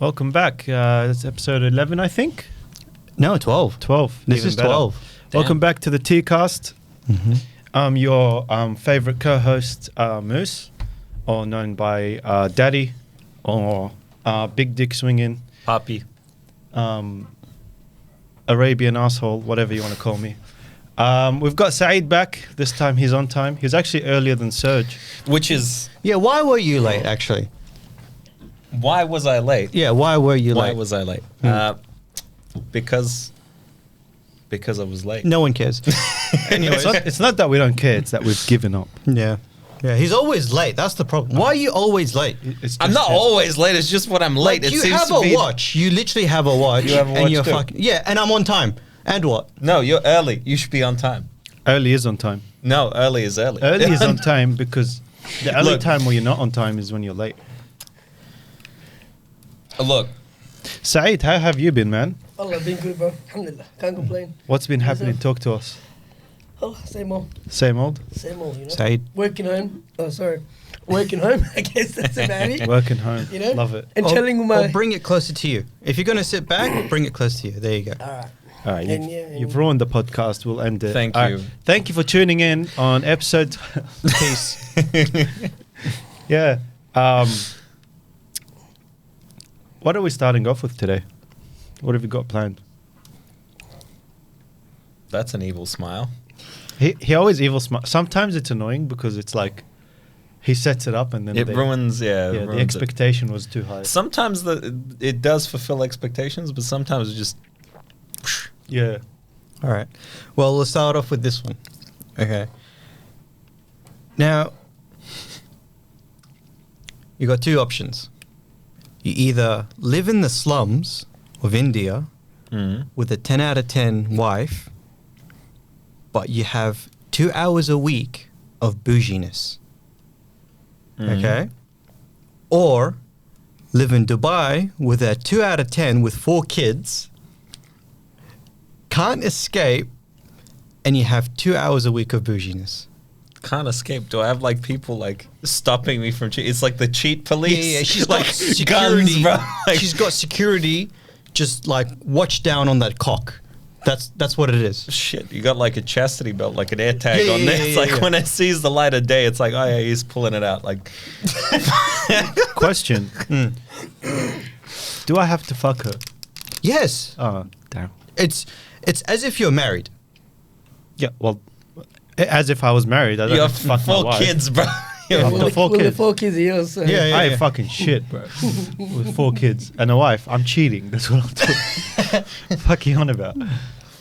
Welcome back. It's episode 11, I think. No, 12. 12. This even is better. 12. Welcome back to the T-Cast. Mm-hmm. I'm your favorite co-host, Moose, or known by Daddy, or Big Dick Swinging, Poppy. Arabian asshole, whatever you want to call me. We've got Saed back. This time he's on time. He was actually earlier than Serge. Which is... Yeah, why were you late, actually? Why was I late? Yeah, why were you Why late? was I late? Because I was late. No one cares. Anyways. It's not that we don't care, it's that we've given up. Yeah. Yeah, he's always late. That's the problem. Why are you always late? It's I'm just not always late. It's just when I'm late. Like, It you seems have to a be watch. You literally have a watch. You have a and watch you're too. fucking... Yeah, and I'm on time. And what? No, you're early. You should be on time. Early is on time. No, early is early. Early is on time because the early Look. time where you're not on time is when you're late. Look, Saeed, how have you been, man? Allah, been good, bro. Alhamdulillah. Can't complain. What's been How's happening? it? Talk to us. Oh, same old. Same old? Same old, you know. Said. Working home. Oh, sorry. Working home. I guess that's about it. Working home. You know? Love it. And chilling with my... Or bring it closer to you. If you're going to sit back, bring it close to you. There you go. All right. All right, And you've ruined the podcast. We'll end it. Thank All you. Thank you for tuning in on episode... Peace. Yeah. What are we starting off with today? What have you got planned? that's an evil smile. He always evil smile. Sometimes it's annoying because it's like he sets it up and then It ruins, yeah, it the ruins it. expectation was too high. Sometimes it does fulfill expectations, but sometimes it just... Yeah. All right. Well, we'll start off with this one. Okay. Now, you got two options. You either live in the slums of India with a 10 out of 10 wife, but you have 2 hours a week of bouginess. Okay? Or live in Dubai with a 2 out of 10 with 4 kids, can't escape, and you have 2 hours a week of bouginess. Can't escape. Do I have like people like stopping me from cheating? It's like the cheat police. Yeah, she's like got security. guns, bro. Like, She's got security, just like watch down on that cock. That's what it is. shit. You got like a chastity belt, like an air tag Yeah, on yeah, there. yeah, It's yeah, like yeah. when it sees the light of day, it's like, oh yeah, he's pulling it out. Like, Question. Do I have to fuck her? Yes, Oh, damn. it's as if you're married. Yeah, well, as if I was married. I don't you have have to fuck my 4 wife. kids, bro. Yeah, Well, the the, 4 well, the kids. 4 kids are yours. So. Yeah, I ain't fucking shit, bro. With 4 kids and a wife, I'm cheating. That's what I'm doing. Fucking on about.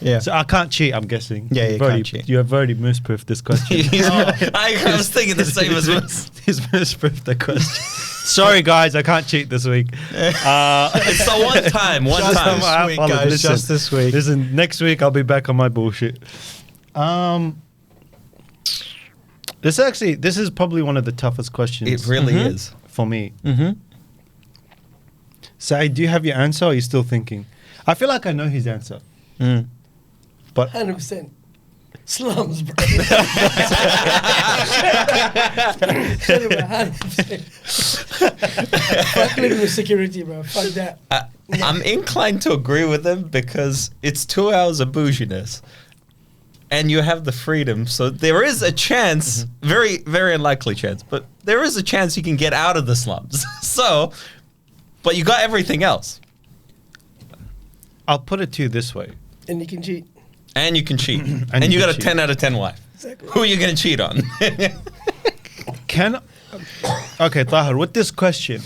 Yeah. So I can't cheat, I'm guessing. Yeah, you You've can't already, cheat. You have already moose-proofed this question. I was thinking the same as us. He's moose-proofed the question. Sorry, guys, I can't cheat this week. It's the one time. Just time. this week, guys, just this week. Listen, next week I'll be back on my bullshit. This is probably one of the toughest questions. It really is. for me. Mm-hmm. Saeed, do you have your answer or are you still thinking? I feel like I know his answer. But 100%. Slums, bro. 100%. Fuck living with security, bro. Fuck that. I'm inclined to agree with him because it's 2 hours of bouginess. And you have the freedom, so there is a chance, very, very unlikely chance, but there is a chance you can get out of the slums. So, but you got everything else. I'll put it to you this way. And you can cheat. And you can cheat. And and you you can got a cheat. 10 out of 10 wife. Exactly. Who are you going to cheat on? Okay, Tahir, with this question,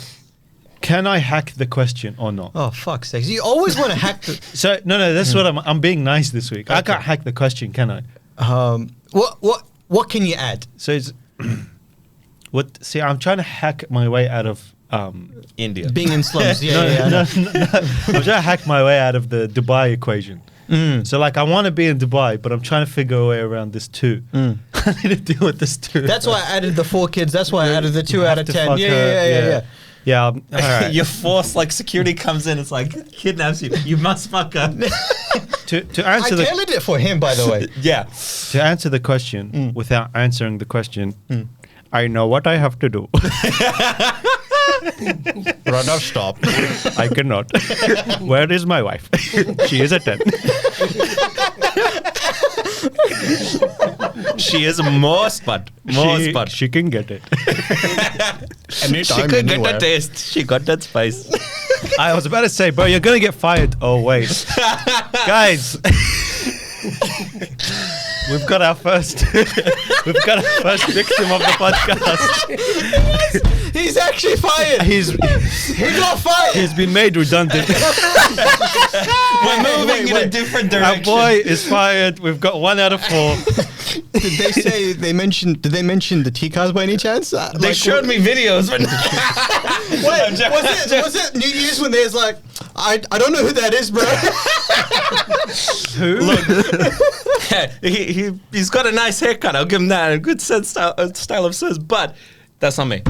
can I hack the question or not? Oh, fuck's sake. You always want to hack the... So, no, that's what I'm being nice this week. I can't hack the question, can I? What can you add? So it's... See, I'm trying to hack my way out of... India. Being in slums. Yeah, no, yeah, I know. no, I'm trying to hack my way out of the Dubai equation. So, like, I want to be in Dubai, but I'm trying to figure a way around this too. I need to deal with this too. That's why I added the 4 kids. That's why I added the 2 You out have of to 10. fuck Yeah, her, yeah. Yeah, all right. You're forced, like security comes in, it's like, kidnaps you. You must fuck her. to I answer tailored it for him, by the way. Yeah. to answer the question without answering the question, I know what I have to do. Brother, stop. I cannot. Where is my wife? She is a 10. She is more spot. More spot. She can get it. She could get the taste. She got that spice. I was about to say, bro, you're going to get fired. Oh, wait. Guys. We've got our first victim of the podcast. He's actually fired. He got fired. He's been made redundant. We're moving in a different Our direction. boy is fired. We've got 1 out of 4. Did they say they mentioned? Did they mention the T-cars by any chance? They showed me videos. But Wait, was it New Year's when there's like, I don't know who that is, bro. Who? he's got a nice haircut. I'll give him that. A good style of says, but that's not me.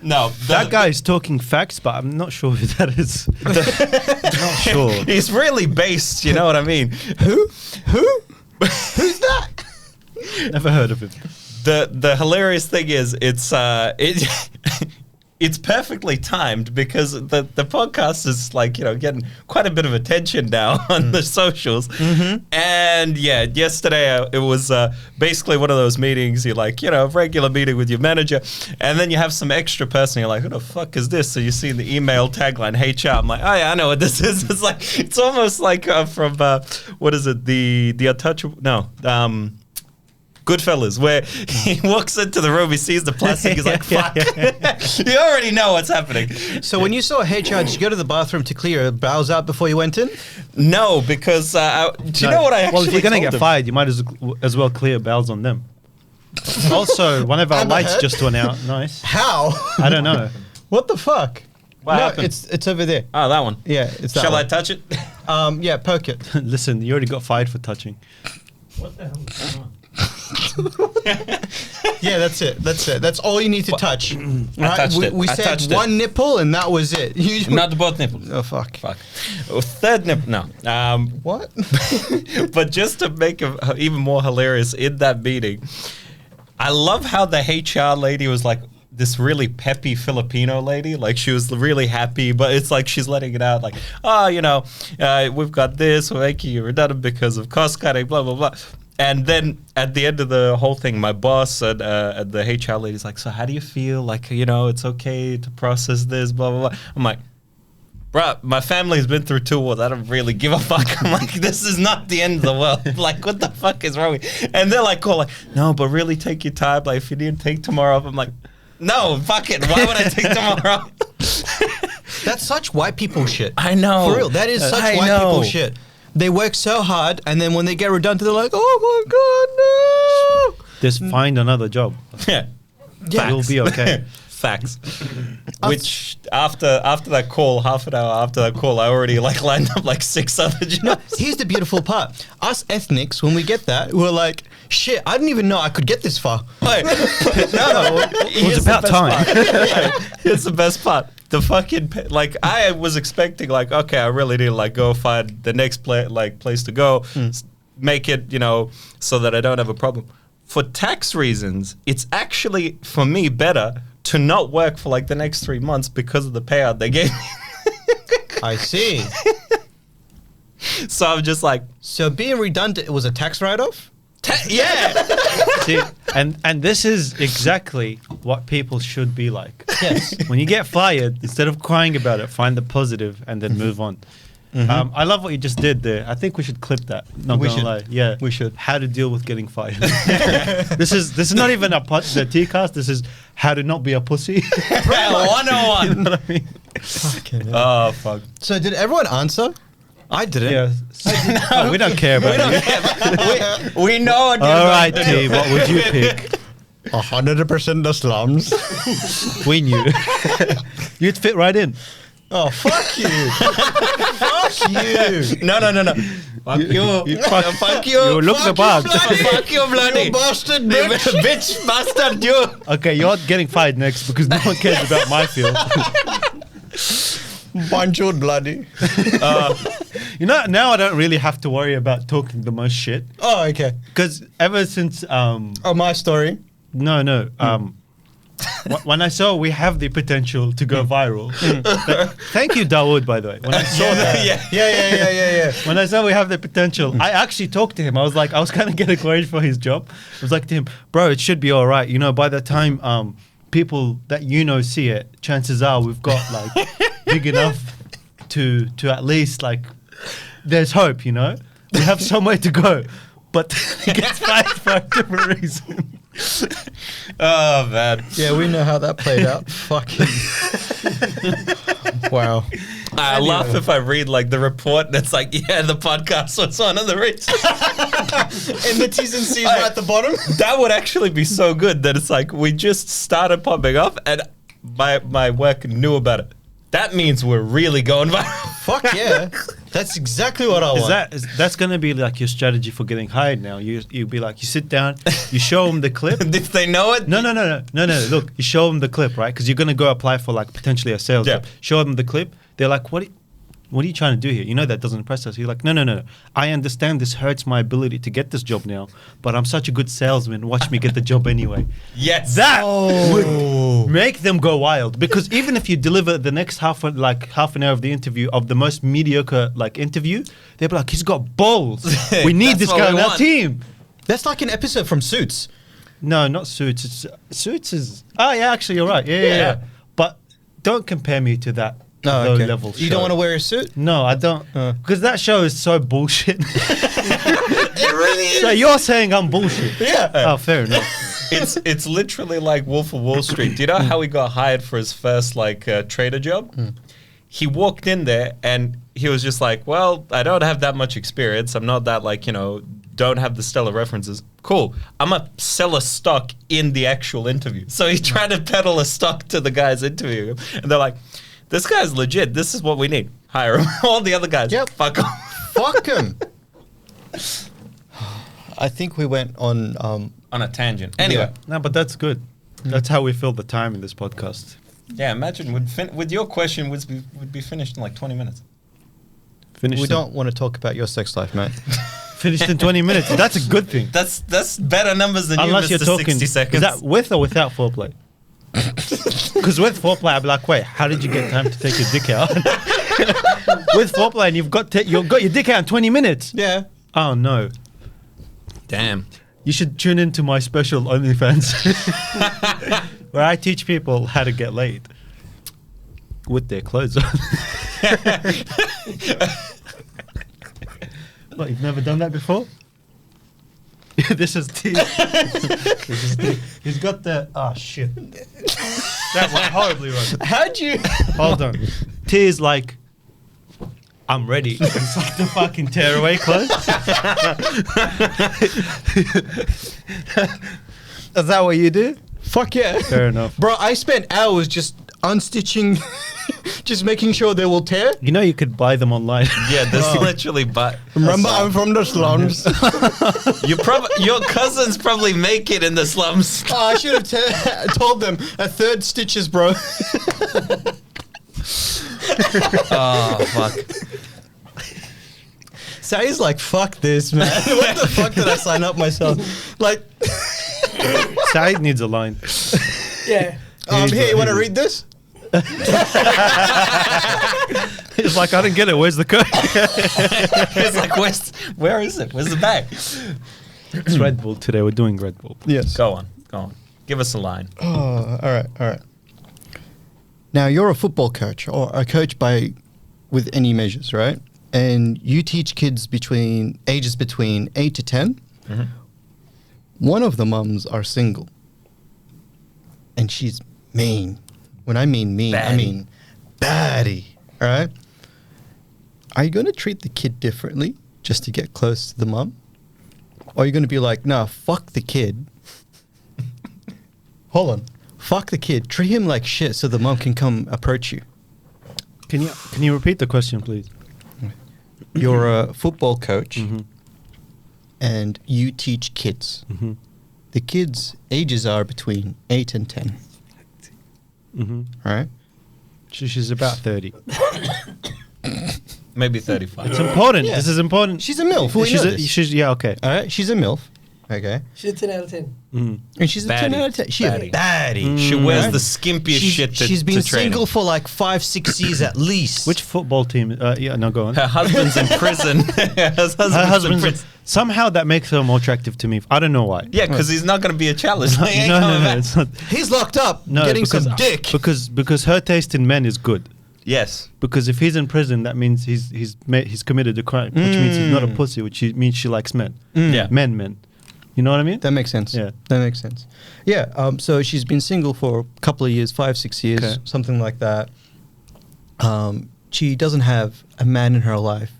No, That guy is talking facts, but I'm not sure who that is. Not sure. He's really based. You know what I mean? Who? Who's that? Never heard of him. The hilarious thing is it's perfectly timed because the podcast is like, you know, getting quite a bit of attention now on the socials. And yeah, yesterday it was basically one of those meetings. You're like, you know, regular meeting with your manager, and then you have some extra person. You're like, who the fuck is this? So you see the email tagline HR. I'm like, oh yeah, I know what this is. It's like, it's almost like from what is it? The Untouchable? No. Goodfellas, where he walks into the room, he sees the plastic, he's like, fuck. You already know what's happening. So when you saw HR, did you go to the bathroom to clear your bowels out before you went in? No, because do you know what I actually Well, if you're going to told get him? fired, you might as well clear bells on them. Also, one of our Amber lights Heard? just went out. Nice. How? I don't know. What the fuck? What no, happened? it's over there. Oh, that one. Yeah, it's that Shall I one. touch it? Yeah, poke it. Listen, you already got fired for touching. What the hell is going on? Yeah, that's it. That's all you need to touch. Right? touched it. We I said touched it. one nipple and that was it. You, Not both nipples. oh, fuck. Fuck. Oh, third nipple. No. What? But just to make it even more hilarious, in that meeting, I love how the HR lady was like this really peppy Filipino lady. Like, she was really happy, but it's like she's letting it out like, oh, you know, we've got this, we're making you redundant because of cost cutting, blah, blah, blah. And then at the end of the whole thing, my boss and the HR lady's like, so how do you feel? Like, you know, it's okay to process this, blah, blah, blah. I'm like, bruh, my family's been through 2 wars. I don't really give a fuck. I'm like, this is not the end of the world. Like, what the fuck is wrong with you? And they're like, cool, like, no, but really take your time. Like, if you need to take tomorrow off, I'm like, no, fuck it. Why would I take tomorrow off? That's such white people shit. I know. For real, that is such I white know. people shit. They work so hard, and then when they get redundant, they're like, "Oh my god, no!" Just find another job. Yeah. Yeah. You'll be okay. Facts. Which after that call, half an hour after that call, I already like lined up like 6 other jobs. Here's the beautiful part: us ethnics, when we get that, we're like, "Shit, I didn't even know I could get this far." Wait, no, It was about time. It's the best part. The fucking like, I was expecting like, okay, I really need to like go find the next place to go, make it, you know, so that I don't have a problem. For tax reasons, it's actually for me better to not work for like the next 3 months because of the payout they gave me. I see. So I'm just like, So being redundant was a tax write-off. yeah. See, and this is exactly what people should be like. Yes. When you get fired, instead of crying about it, find the positive and then move on. I love what you just did there. I think we should clip that. Not We gonna should. lie. Yeah, We should. How to deal with getting fired. This is not even the T-cast. This is how to not be a pussy. 101. You know what I mean? Oh fuck. So did everyone answer? I didn't. Yeah. Oh, we don't care about you. We know what you're All going right, to T. do. What would you pick? 100% the slums. We knew. You'd fit right in. Oh, fuck you. Fuck you. No. Fuck you. Fuck you. You look the part. Fuck you, bloody. You bastard bitch. Bitch, bastard, you. Okay, you're getting fired next because no one cares about my field. Banjo bloody. You know, now I don't really have to worry about talking the most shit Oh, okay. because ever since Oh, my story. no When I saw we have the potential to go viral. Thank you, Dawood, by the way. When I saw that, Yeah. when I saw we have the potential, I actually talked to him. I was kind of getting worried for his job. I was like to him, bro, it should be all right. You know, by the time people that see it, chances are we've got like big enough to at least like, there's hope, you know? We have somewhere to go. But he gets fired for a different reason. Oh, man. Yeah, we know how that played out. Fucking. Wow. I laugh if I read like the report and it's like, yeah, the podcast was one of the reasons. And the T's and C's right at the bottom. That would actually be so good that it's like we just started popping up and my work knew about it. That means we're really going viral. Fuck yeah. That's exactly what I want. That's going to be like your strategy for getting hired now. You be like, you sit down, you show them the clip. If they know it? No. Look, you show them the clip, right? Because you're going to go apply for like potentially a sales job. Show them the clip. They're like, what are you trying to do here? You know that doesn't impress us. You're like, no. I understand this hurts my ability to get this job now, but I'm such a good salesman. Watch me get the job anyway. Yes. That would make them go wild. Because even if you deliver the next half an hour of the interview of the most mediocre like interview, they'll be like, he's got balls. We need this guy on our team. That's like an episode from Suits. No, not Suits. Suits is... Oh, yeah, actually, you're right. Yeah. But don't compare me to that. Low level show. You don't want to wear a suit? No, I don't. Because that show is so bullshit. It really is. So you're saying I'm bullshit? Yeah. Oh, fair enough. It's literally like Wolf of Wall Street. Do you know how he got hired for his first like trader job? He walked in there and he was just like, well, I don't have that much experience. I'm not that like, don't have the stellar references. Cool. I'm going to sell a stock in the actual interview. So he tried to peddle a stock to the guys interviewing him. And they're like, this guy's legit. This is what we need. Hire him. All the other guys, fuck him. Fuck him. I think we went on a tangent. Anyway. No, but that's good. That's how we fill the time in this podcast. Yeah, imagine with your question would be finished in like 20 minutes. We don't want to talk about your sex life, mate. Finished in 20 minutes. That's a good thing. That's better numbers than Unless you, you're Mr. talking, 60 seconds. Is that with or without foreplay? Because with foreplay, I'd be like, wait, how did you get time to take your dick out? With foreplay, and you've got your dick out in 20 minutes. Yeah. Oh, no. Damn. You should tune into my special OnlyFans where I teach people how to get laid with their clothes on. What, you've never done that before? This is T. He's got the... Oh, shit. That went horribly wrong. How'd you... Hold on. T is like... I'm ready. It's like the fucking tearaway clothes. Is that what you do? Fuck yeah. Fair enough. Bro, I spent hours just unstitching, just making sure they will tear. You know you could buy them online. Yeah, there's literally Remember, I'm from the slums. Your cousins probably make it in the slums. Oh, I should have told them a third stitches, bro. Oh, fuck. Saeed's like, fuck this, man. What the fuck did I sign up myself? Like... Saeed needs a line. Yeah. Here, you want to read this? He's like, I didn't get it. Where's the code? It's like, where is it? Where's the bag? It's Red Bull today. We're doing Red Bull. Yes. Go on. Give us a line. Oh, all right. Now, you're a football coach or a coach with any measures, right? And you teach kids between 8 to 10. Mm-hmm. One of the mums are single. And she's mean. When I mean mean, I mean baddie. All right? Are you going to treat the kid differently just to get close to the mum? Or are you going to be like, nah, fuck the kid. Hold on. Fuck the kid. Treat him like shit so the mum can come approach you. Can you repeat the question, please? You're a football coach. Mm-hmm. And you teach kids. Mm-hmm. The kids' ages are between 8 and 10. Mm-hmm. All right? She's about 30. Maybe 35. It's important. Yeah. This is important. She's a MILF. We know this. Yeah, okay. All right? She's a MILF. Okay? She's a 10 out of 10. Mm. And she's a 10 Baddie. out of 10. She's a Baddie. baddie. She wears Right? the skimpiest shit to She's been to training. single for like 5-6 years at least. Which football team? Yeah, no, go on. Her husband's in prison. Her Her husband's in prison. somehow that makes her more attractive to me. I don't know why. Yeah, because he's not going to be a challenge. He ain't no, coming back. it's not. He's locked up, No, getting because, some dick. Because her taste in men is good. Yes. Because if he's in prison, that means he's committed a crime, which means he's not a pussy, which means she likes men. Yeah. Men. You know what I mean? That makes sense. Yeah. That makes sense. Yeah. So she's been single for a couple of years, 5-6 years, Okay. something like that. She doesn't have a man in her life.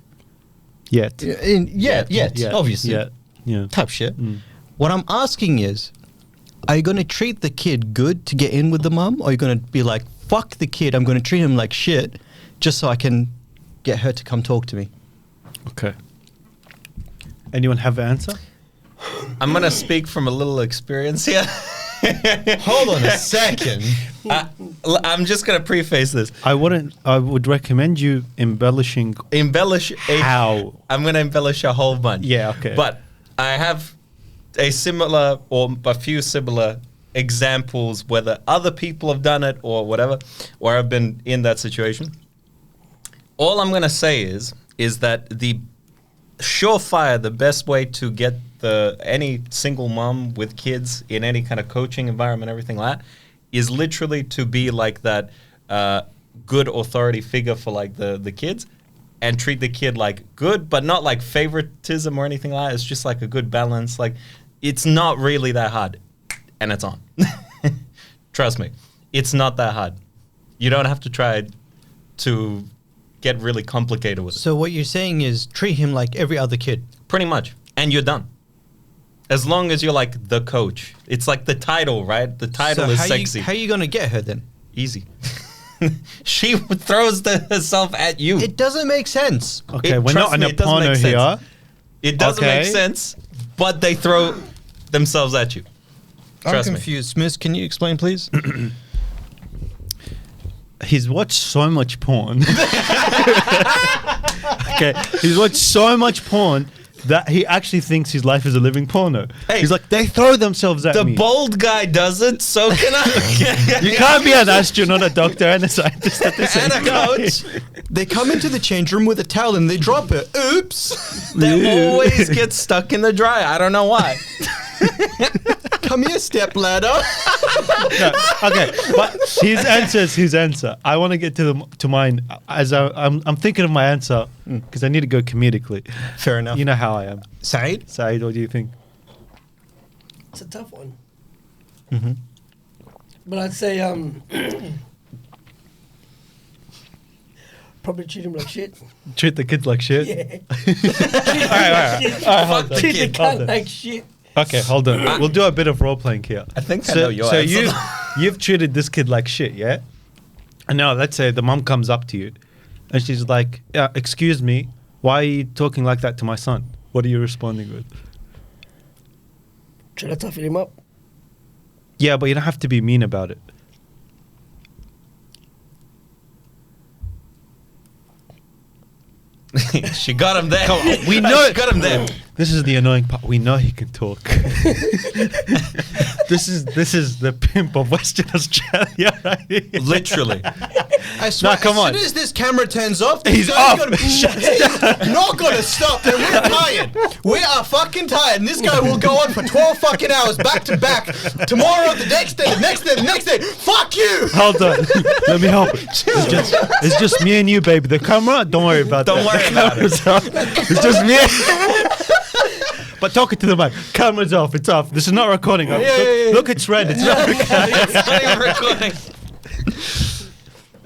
Yet. Yet, obviously. Yeah. Type shit. Mm. What I'm asking is, are you going to treat the kid good to get in with the mum? Or are you going to be like, fuck the kid, I'm going to treat him like shit just so I can get her to come talk to me? Okay. Anyone have an answer? I'm going to speak from a little experience here. Hold on a second. I'm just going to preface this. I would recommend you embellishing how. I'm going to embellish a whole bunch. Yeah, okay. But I have a similar or a few similar examples, whether other people have done it or whatever, or I've been in that situation. All I'm going to say is that the surefire, the best way to get any single mom with kids in any kind of coaching environment, everything like that, is literally to be like that good authority figure for like the kids, and treat the kid like good, but not like favoritism or anything like that. It's just like a good balance. Like, it's not really that hard, and it's on. Trust me, it's not that hard. You don't have to try to get really complicated with it. So what you're saying is treat him like every other kid. Pretty much. And you're done. As long as you're like the coach. It's like the title, right? The title is sexy. How are you going to get her then? Easy. She throws herself at you. It doesn't make sense. Okay, we're not in a it doesn't porno make here. sense. It doesn't Okay. make sense, but they throw themselves at you. Trust I'm me. confused. Smith, can you explain, please? He's watched so much porn. Okay, he's watched so much porn that he actually thinks his life is a living porno. Hey, he's like, they throw themselves at The me. bold guy does it, so can I. You can't be an astronaut, a doctor, and a scientist at the same And a time. coach. They come into the change room with a towel and they drop it. Oops. That always gets stuck in the dryer. I don't know why. Come here, step ladder. No, okay, but his answer. I want to get to mine as I'm thinking of my answer because I need to go comedically. Fair enough. You know how I am. Said? Said, what do you think? It's a tough one. Mm-hmm. But I'd say probably treat him like shit. Treat the kids like shit. Yeah. All right, hold on. Treat the Hold cunt on. like shit. Okay, hold on. We'll do a bit of role playing here. I think I know your so answer. you've treated this kid like shit, yeah? And now let's say the mom comes up to you and she's like, excuse me, why are you talking like that to my son? What are you responding with? Try to toughen him up. Yeah, but you don't have to be mean about it. She got him there. Come on, we know She got him there. This is the annoying part. We know he can talk. This is the pimp of Western Australia, right here. Literally. I swear, come on. as soon as this camera turns off, this He's guy's off. He's not going to stop. And we're tired. We are fucking tired. And this guy will go on for 12 fucking hours back to back. Tomorrow, the next day, the next day, the next day. Fuck you. Hold on. Let me help. It's just me and you, baby. The camera, don't worry about Don't that. worry about it. It's just me. But talking to the mic. Camera's off. It's off. This is not recording. Look, it's red. It's not recording. It's not even recording.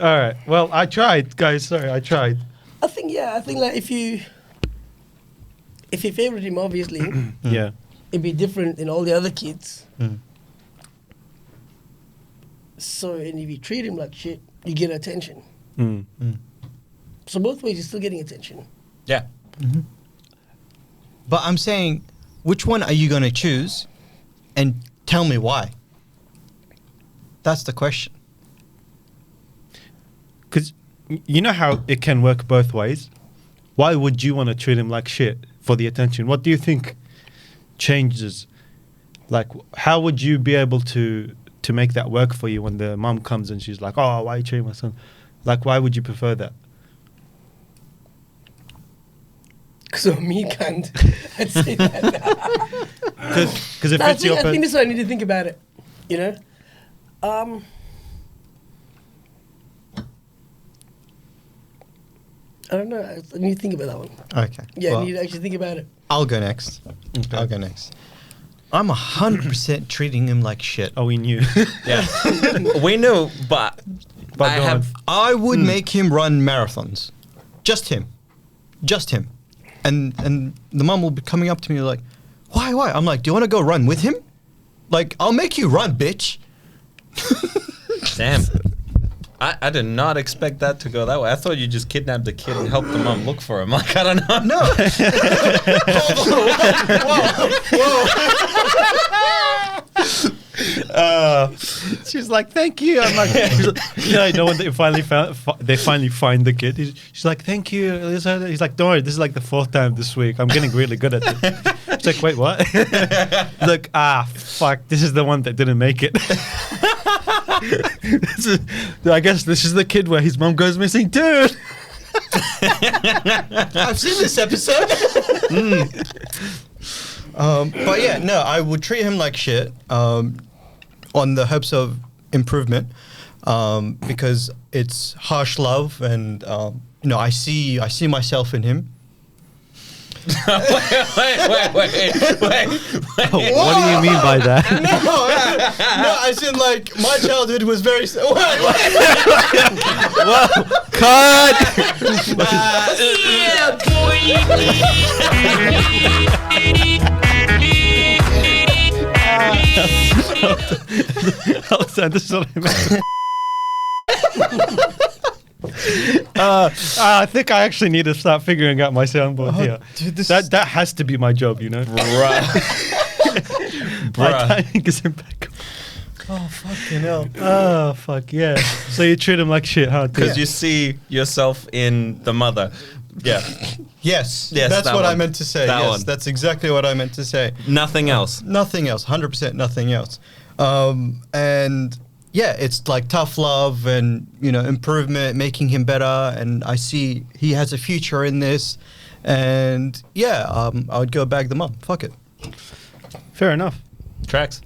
All right. Well, I tried, guys. Sorry, I tried. I think like if you favorite him, obviously, Yeah. it'd be different than all the other kids. So, and if you treat him like shit, you get attention. Mm. So both ways, you're still getting attention. Yeah. But I'm saying, which one are you going to choose? And tell me why. That's the question. Because you know how it can work both ways. Why would you want to treat him like shit for the attention? What do you think changes Like, how would you be able to make that work for you when the mom comes and she's like, "Oh, why are you treating my son?" Like, why would you prefer that? Because I'm me, cunt. I'd say that. Because if No, it's your I think this is what I need to think about it. You know? I don't know. I need to think about that one. Okay. Yeah, well, I need to actually think about it. I'll go next. Okay. I'll go next. I'm 100% treating him like shit. Oh, we knew. Yeah, we knew, but But I go have. I would make him run marathons. Just him. Just him. And the mum will be coming up to me like, why? I'm like, do you want to go run with him? Like, I'll make you run, bitch. Damn. I did not expect that to go that way. I thought you just kidnapped the kid and helped the mom look for him. Like, I don't know. No. Whoa. She's like, "Thank you." I'm like, you know when they finally find the kid. She's like, "Thank you." He's like, "Don't worry, this is like the 4th time this week. I'm getting really good at it." She's like, "Wait, what?" He's like, fuck, this is the one that didn't make it. I guess this is the kid where his mom goes missing too. I've seen this episode. But yeah, no, I would treat him like shit on the hopes of improvement because it's harsh love and, you know, I see myself in him. wait. What do you mean by that? No, as in like my childhood was very. Cut. Alexander, sorry, man. I think I actually need to start figuring out my soundboard here. Dude, That has to be my job, you know. My timing is impeccable. Oh fucking hell! Oh fuck yeah! So you treat him like shit, huh? Because you see yourself in the mother. Yeah. Yes, Yes, that's that what I one. meant to say. That Yes, one. that's exactly what I meant to say. Nothing else. Nothing else. 100% nothing else. And yeah, it's like tough love and, you know, improvement, making him better. And I see he has a future in this. And yeah, I would go bag them up. Fuck it. Fair enough. Tracks.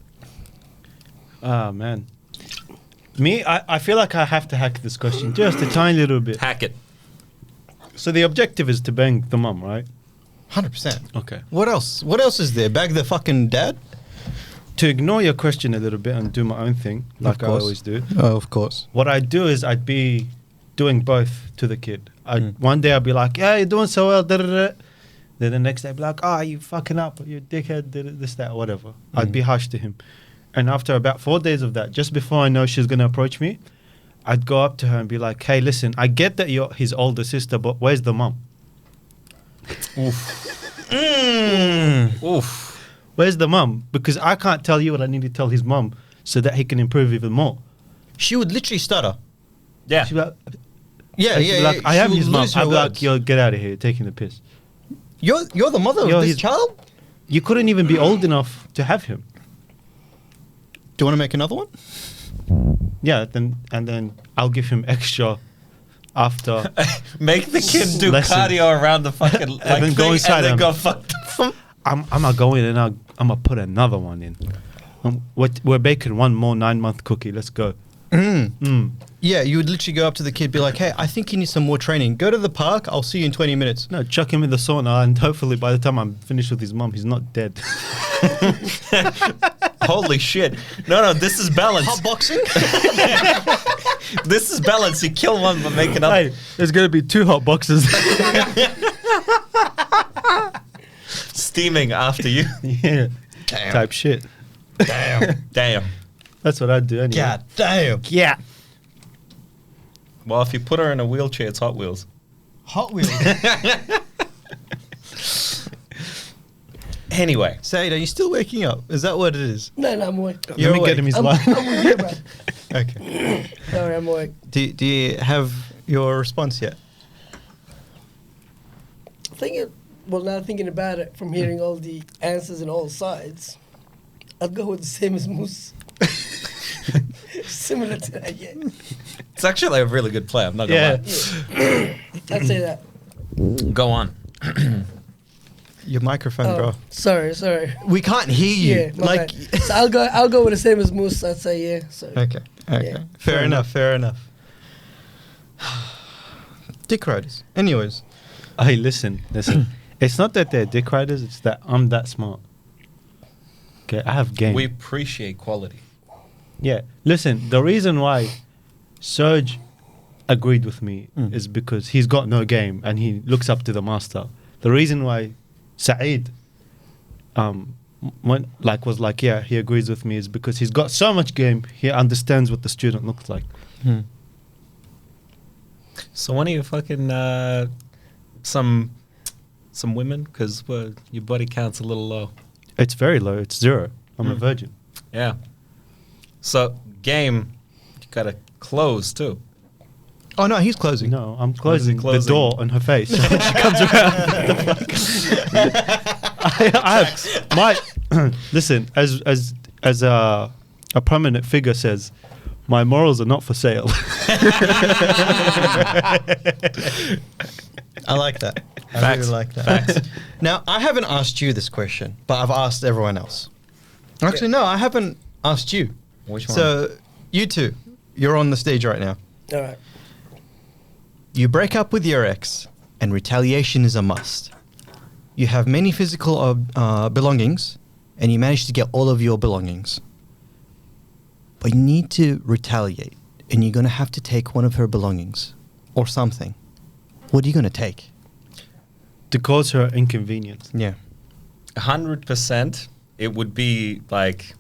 Oh man. Me, I feel like I have to hack this question just a tiny little bit. Hack it. So the objective is to bang the mum, right? 100%. Okay. What else? What else is there? Bag the fucking dad? To ignore your question a little bit and do my own thing, like I course. always do. Oh, of course. What I'd do is I'd be doing both to the kid. One day I'd be like, "Yeah, you're doing so well." Da, da, da. Then the next day I'd be like, "Ah, you fucking up, you dickhead, this, that, whatever." I'd be harsh to him. And after about 4 days of that, just before I know she's gonna approach me, I'd go up to her and be like, "Hey, listen, I get that you're his older sister, but where's the mum? Oof. Where's the mum? Because I can't tell you what I need to tell his mum so that he can improve even more." She would literally stutter. Yeah. She'd be like, Yeah, she'd be like, "I she am would his mum." lose her I'd be like, words. "Yo, get out of here, you're taking the piss. You're the mother Yo, of this he's- child? You couldn't even be old enough to have him." Do you want to make another one? Yeah, then I'll give him extra after. Make the kid do Lesson. cardio around the fucking like then go thing inside and then him. go fuck. I'm gonna go in and I'm gonna put another one in. We're baking one more 9-month cookie. Let's go. Yeah, you would literally go up to the kid, be like, "Hey, I think you need some more training. Go to the park. I'll see you in 20 minutes." No, chuck him in the sauna, and hopefully by the time I'm finished with his mum, he's not dead. Holy shit. No, this is balance. Hot boxing? This is balance. You kill one but make another. Hey, there's gonna be 2 hot boxes. Steaming after you. Yeah, Damn. type shit. Damn. That's what I'd do anyway. God damn. Yeah. Well, if you put her in a wheelchair, it's Hot Wheels. Hot Wheels. Anyway. Said, are you still waking up? Is that what it is? No, I'm awake. You're Let me get awake. him his I'm line. with you, bro. Okay. Sorry, I'm awake. Do you have your response yet? Now thinking about it, from hearing all the answers and all sides, I'd go with the same as Moose. Similar to that, yeah. It's actually a really good play. I'm not gonna lie. Yeah. I'd say that. Go on. Your microphone, Oh, bro. sorry. We can't hear you. Yeah, my like. bad. So I'll go with the same as Moose. I'd say yeah. So Okay. Yeah. Fair enough. Dick riders. Anyways. Hey, listen. It's not that they're dick riders. It's that I'm that smart. Okay, I have game. We appreciate quality. Yeah. Listen, the reason why Serge agreed with me Mm. is because he's got no game and he looks up to the master. The reason why Saed was like, yeah, he agrees with me is because he's got so much game, he understands what the student looks like. Hmm. So when are you fucking some women? Because your body count's a little low. It's very low. It's 0. I'm a virgin. Yeah. So game, you gotta close too. Oh no, he's closing. No, I'm closing the closing? door on her face. When she comes around. I have my listen as a prominent figure says, my morals are not for sale. I like that. I Facts. really like that. Facts. Now, I haven't asked you this question, but I've asked everyone else. Actually, no, I haven't asked you. Which one? So, you two, you're on the stage right now. all right. You break up with your ex, and retaliation is a must. You have many physical belongings, and you manage to get all of your belongings. But you need to retaliate, and you're going to have to take one of her belongings, or something. What are you going to take? To cause her inconvenience. Yeah. 100%. It would be like,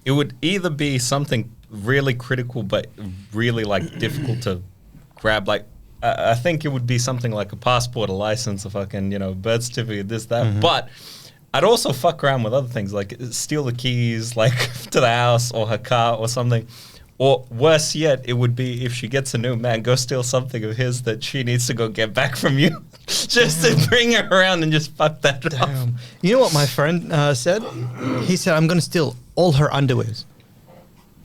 it would either be something really critical, but really like difficult to grab. Like, I think it would be something like a passport, a license, a fucking, birth certificate, this, that. Mhm. But I'd also fuck around with other things, like steal the keys, like to the house or her car or something. Or worse yet, it would be if she gets a new man, go steal something of his that she needs to go get back from you. Just to bring her around and just fuck that up. Damn. You know what my friend said? He said, I'm going to steal all her underwears.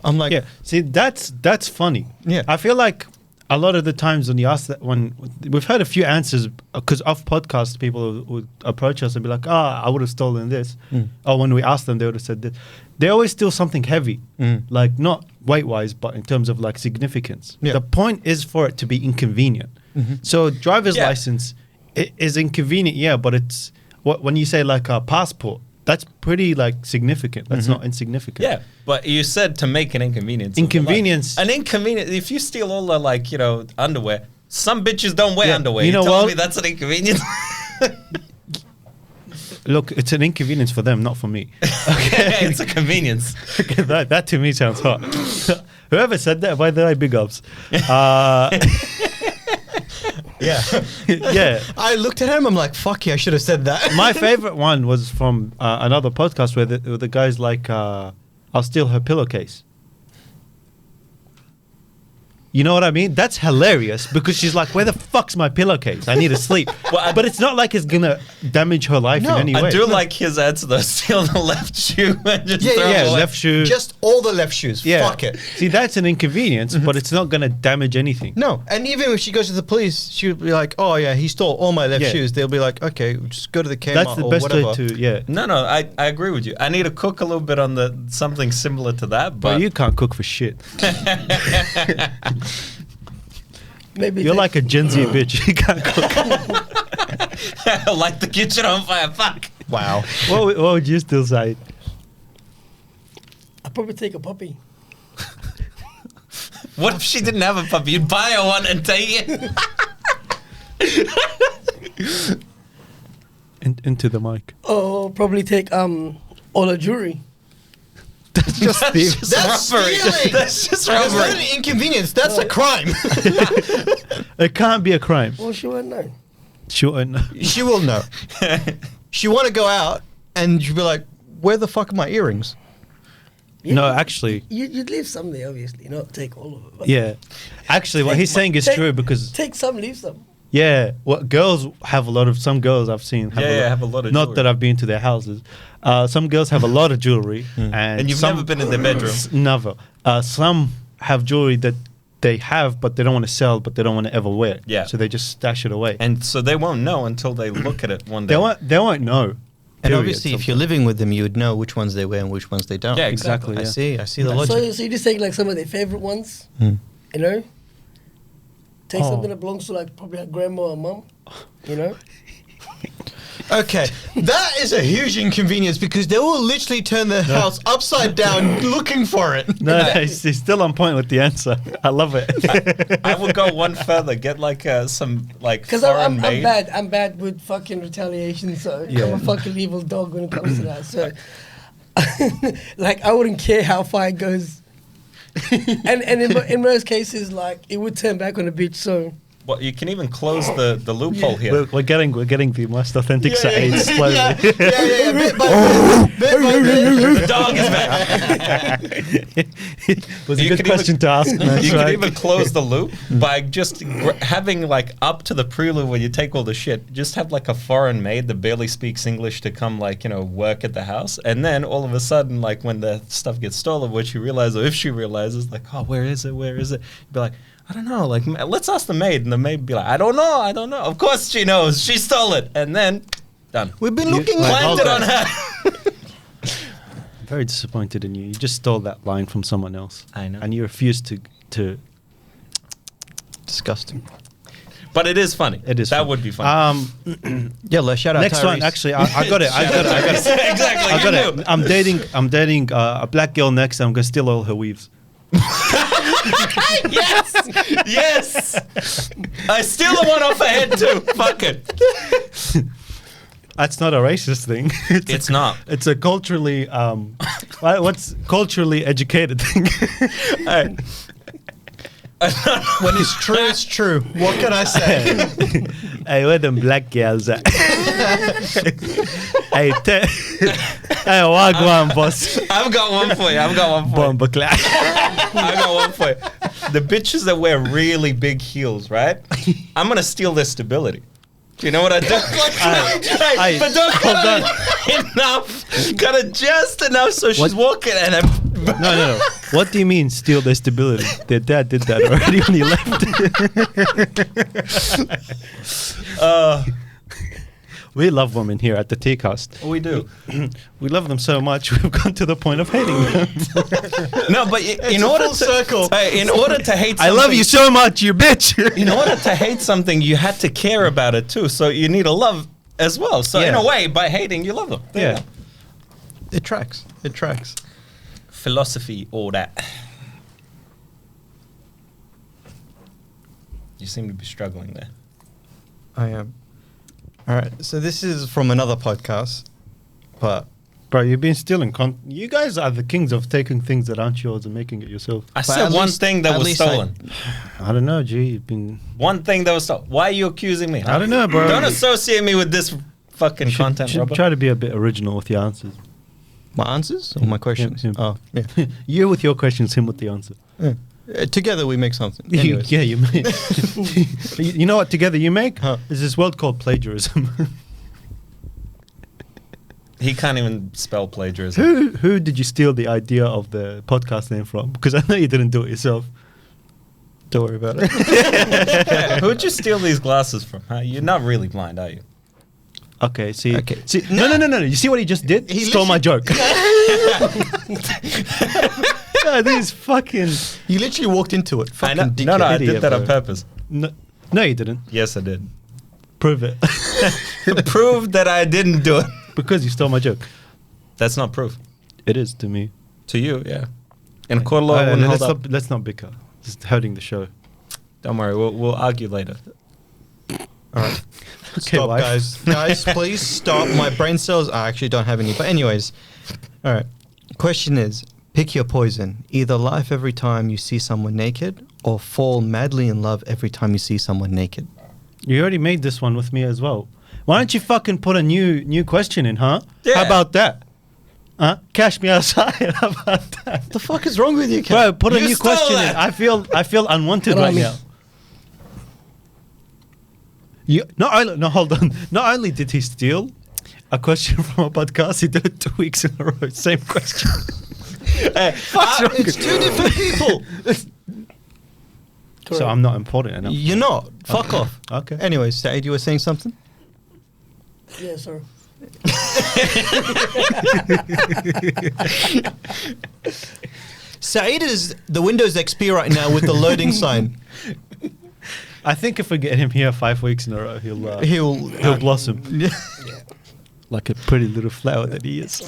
I'm like, Yeah, see, that's funny. Yeah. I feel like a lot of the times when you ask that, when we've had a few answers, because off podcasts, people would approach us and be like, I would have stolen this. Mm. Or when we asked them, they would have said this. They always steal something heavy, Mm. like not weight-wise, but in terms of like significance. Yeah. The point is for it to be inconvenient. Mhm. So driver's Yeah. license is inconvenient, yeah, but it's when you say like a passport, that's pretty like significant. That's Mhm. not insignificant. Yeah, but you said to make an inconvenience. Inconvenience. An inconvenience. If you steal all the underwear, some bitches don't wear Yeah, underwear. you You know telling what? me that's an inconvenience? Look, it's an inconvenience for them, not for me. Okay, It's a convenience. Okay, that to me sounds hot. Whoever said that, by the way, big ups. yeah. Yeah. I looked at him, I'm like, fuck yeah, I should have said that. My favorite one was from another podcast where the guy's like, I'll steal her pillowcase. You know what I mean? That's hilarious because she's like, where the fuck's my pillowcase? I need to sleep. Well, but it's not like it's going to damage her life No, in any way. I do like his answer though. Steal the left shoe and just Yeah, throw Yeah, it away. left shoe. Just all the left shoes. Yeah. Fuck it. See, that's an inconvenience, but it's not going to damage anything. No, and even if she goes to the police, she would be like, "Oh yeah, he stole all my left Yeah. shoes." They'll be like, "Okay, just go to the Kmart That's the or best whatever." way to, yeah. No, I agree with you. I need to cook a little bit on the something similar to that, But but you can't cook for shit. Maybe You're take- like a Gen Z bitch. You can't cook. light the kitchen on fire. Fuck. Wow. What would you still say? I'd probably take a puppy. What if she didn't have a puppy? You'd buy her one and take it. Into the mic. Or probably take all her jewelry. That's just thief. That's robbery. stealing. That's just That's not robbery. an inconvenience. That's a crime. It can't be a crime. Well, she won't know. Sure. No. She will know. She want to go out, and she'll be like, "Where the fuck are my earrings?" No, actually, You'd leave some there, obviously, not take all of it. but yeah. Actually, what he's saying is take- true because Take some, leave some. Yeah, well, girls have a lot of. Some girls I've seen Have a lot of Not jewelry. that I've been to their houses. Some girls have a lot of jewelry, And you've some, never been in their bedroom. Never. Some have jewelry that they have, but they don't want to sell, but they don't want to ever wear. Yeah. So they just stash it away. And so they won't know until they look at it one day. They won't know. And period, obviously, if you're living with them, you would know which ones they wear and which ones they don't. Yeah, Exactly. exactly. yeah. I see the logic. So you're just saying like some of their favorite ones, Hmm. you know? Take Oh. something that belongs to like probably her grandma or mum, you know? Okay, that is a huge inconvenience because they will literally turn their house upside down looking for it. No, he's still on point with the answer. I love it. I will go one further. Get like some like Because foreign I'm made. bad. I'm bad with fucking retaliation. So Yeah. I'm a fucking evil dog when it comes to that. So, like, I wouldn't care how far it goes. and in most cases, like, it would turn back on the bitch. So Well, you can even close the loophole here. we're getting the most authentic Saed slowly. yeah. Bit by bit, bit by bit. The dog is back. Was a You good could question to ask. Man. You can Right. even close the loop by just having like up to the prelude when you take all the shit. Just have like a foreign maid that barely speaks English to come like work at the house, and then all of a sudden like when the stuff gets stolen, what you realize, or if she realizes, like, oh, where is it? You'd be like, I don't know. Like, let's ask the maid, and the maid would be like, I don't know. Of course she knows. She stole it, and then done. We've been looking like, Blamed hold it on on. her. Very disappointed in you. You just stole that line from someone else. I know. And you refused to. Disgusting. But it is funny. It is. That fun. would be funny. Yeah, let's shout out Next one, Tyrese. actually, I got it. I got it. Exactly. I got you it. knew. I'm dating a black girl next. I'm gonna steal all her weaves. Yes. Yes. I steal the one off her head too. Fuck it. That's not a racist thing. It's not. It's a culturally what's culturally educated thing. Alright. When it's true, it's true. What can I say? Hey, where them black girls at? Hey, hey, wagwan boss. I've got one for you. Bomba clap. I got one for you. The bitches that wear really big heels, right? I'm gonna steal their stability. Do you know what I do? Aye. But don't Hold cut it enough. Cut it just enough so she's walking and I'm. No. What do you mean steal their stability? Their dad did that already when he left. We love women here at the T-Cast. We do. We love them so much we've gone to the point of hating them. No, but in order full circle. in order to hate, I love you so much, you bitch. In order to hate something, you had to care about it too. So you need to love as well. So in Yeah. a way, by hating, you love them. There you Yeah. go. It tracks. It tracks. Philosophy, all that. You seem to be struggling there. I am. All right. So this is from another podcast, but Bro, you've been stealing. You guys are the kings of taking things that aren't yours and making it yourself. I But said at one least- thing that at was least I- stolen. I don't know, G. You've been. One thing that was stolen. Why are you accusing me? I don't know, bro. Don't associate me with this fucking You content, should Robert. try to be a bit original with your answers. my answers or my questions. him. Oh, yeah. You with your questions, him with the answer. Together we make something. Anyways. Yeah, you make. You know what? Together you make. Huh. There's this word called plagiarism. He can't even spell plagiarism. Who did you steal the idea of the podcast name from? Because I know you didn't do it yourself. Don't worry about it. Who'd you steal these glasses from? Huh? You're not really blind, are you? Okay, see. Okay. See, no. You see what he just did? He stole my joke. God, this is fucking. You literally walked into it. I know. Fucking No, dickhead. I idiot, did that on bro. purpose. No, you didn't. Yes, I did. Prove it. Prove that I didn't do it. Because you stole my joke. That's not proof. It is to me. To you, yeah. In a court of law, it Alright, wouldn't hold up. let's not bicker. It's hurting the show. Don't worry, we'll argue later. All right. Okay, Stop, wife. guys. Guys, please stop. My brain cells. I actually don't have any. But anyways, all right. Question is: pick your poison. Either laugh every time you see someone naked, or fall madly in love every time you see someone naked. You already made this one with me as well. Why don't you fucking put a new question in, huh? Yeah. How about that? Huh? Cash me outside. How about that? What the fuck is wrong with you, Bro, put a You new stole question that. in. I feel unwanted Hello, right me. now. Hold on. Not only did he steal a question from a podcast, he did it 2 weeks in a row. Same question. It's two different people. So I'm not important enough. You're not. Fuck off. Okay. Anyway, Said, you were saying something? Yeah, sorry. Said is the Windows XP right now with the loading sign. I think if we get him here 5 weeks in a row, he'll He'll blossom Yeah. like a pretty little flower that he is.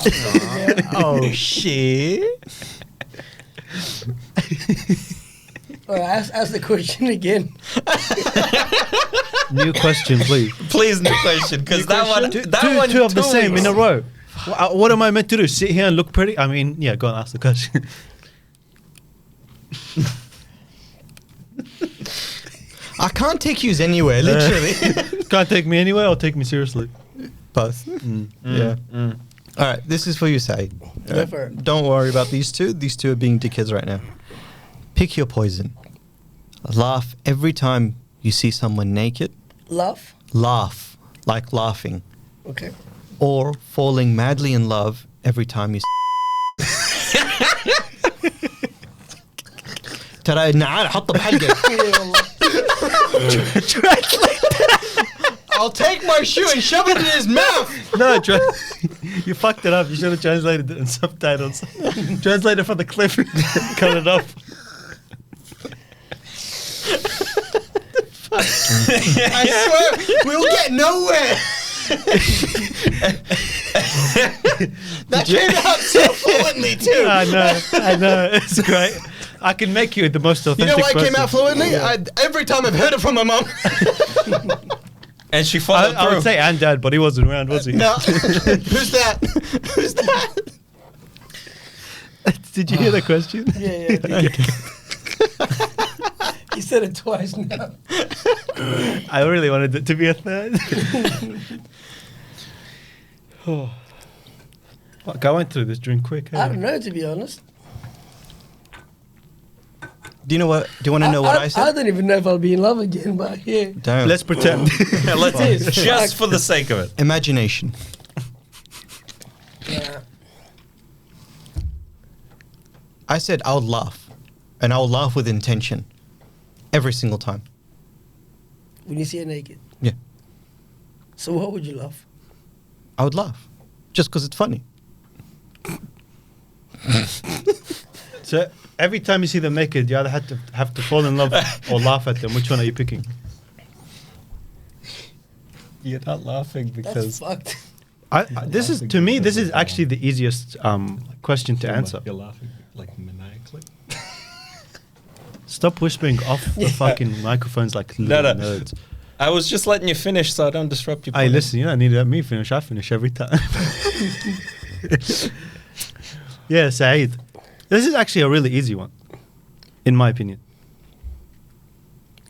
Oh shit. All right, ask the question again. New question, please. Please, new question, because that one, Two of the 2 same weeks. in a row. What am I meant to do? Sit here and look pretty? I mean, yeah, go and ask the question. I can't take yous anywhere, literally. Can't take me anywhere or take me seriously. Both. Yeah. All right, this is for you, Said. Go for it. Don't worry about these two. These two are being dickheads right now. Pick your poison. Laugh every time you see someone naked. Laugh. Laugh, like laughing. Okay. Or falling madly in love every time you ترى نعال حطه بحلقة. I'll take my shoe and shove it in his mouth. No, you fucked it up. You should have translated it in subtitles. Translate it for the clip. Cut it off. I swear, we'll get nowhere. That came out so fluently too. I know. It's great. I can make you the most You authentic know why it came person. out fluently? Every time I've heard it from my mum. And she followed I would through. say and dad, but he wasn't around, was he? No. Who's that? Who's that? Did you hear the question? Yeah. He said it twice now. I really wanted it to be a third. Oh. Fuck, I went through this drink quick. I don't know, to be honest. Do you know what? Do you want to know what I I said? don't even know if I'll be in love again, but yeah. Don't. Let's pretend. Let's Just for the sake of it. Imagination. Yeah. I said I would laugh, and I would laugh with intention, every single time. When you see her naked. Yeah, So what would you laugh? I would laugh, just because it's funny. So every time you see them naked, you either have to fall in love or laugh at them. Which one are you picking? You're not laughing That's because fucked. This is to me. This is actually the easiest question to answer. You're laughing like maniacally. Stop whispering off the fucking microphones like little nerds. I was just letting you finish so I don't disrupt you. Hey, listen, you don't need to let me finish. I finish every time. Yeah, Saeed. This is actually a really easy one, in my opinion.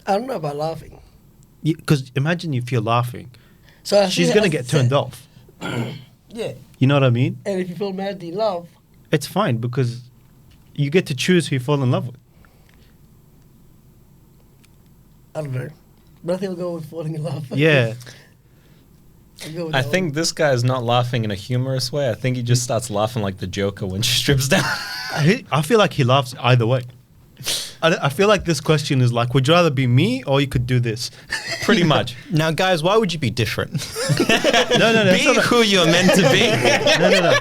I don't know about laughing. Because imagine if you're laughing, So I she's think gonna that's get turned it. off. Yeah. You know what I mean? And if you feel madly in love, It's fine because you get to choose who you fall in love with. I don't know. But I think I'll go with falling in love. Yeah. I'll go with I that think one. this guy is not laughing in a humorous way. I think he just starts laughing like the Joker when she strips down. I feel like he laughs either way. I feel like this question is like, would you rather be me or you could do this? Pretty much. Now, guys, why would you be different? No, that's Be not a- who you're meant to be. No.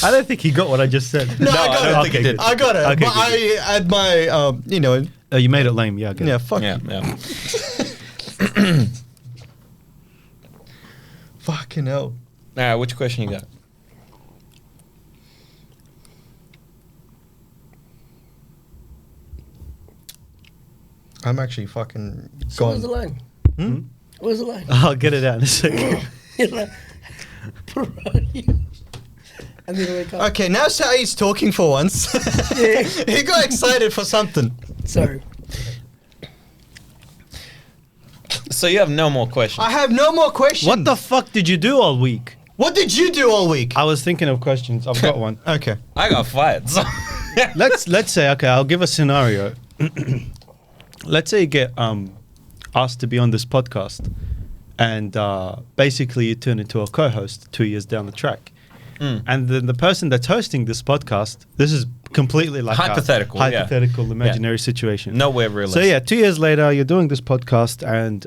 I don't think he got what I just said. No, No, I I got don't it. think he did. I got it. Okay, but good. I had my, Oh, you made it lame. Yeah, I get yeah, it. fuck. Yeah, yeah. Fucking hell. All right, which question you got? I'm actually fucking So where's the gone. line? Hmm? Where's the line? I'll get it out in a second. You're like, put it on you. And then wake up. Okay, now Saeed's talking for once. Yeah. He got excited for something. Sorry. So you have no more questions. I have no more questions. What the fuck did you do all week? What did you do all week? I was thinking of questions. I've got one. Okay. I got fired. So Let's say, okay, I'll give a scenario. let's say you get asked to be on this podcast, and basically you turn into a co-host 2 years down the track. And then the person that's hosting this podcast, this is completely like Hypothetical, a hypothetical, imaginary situation. Nowhere realistic. So yeah, 2 years later, you're doing this podcast, and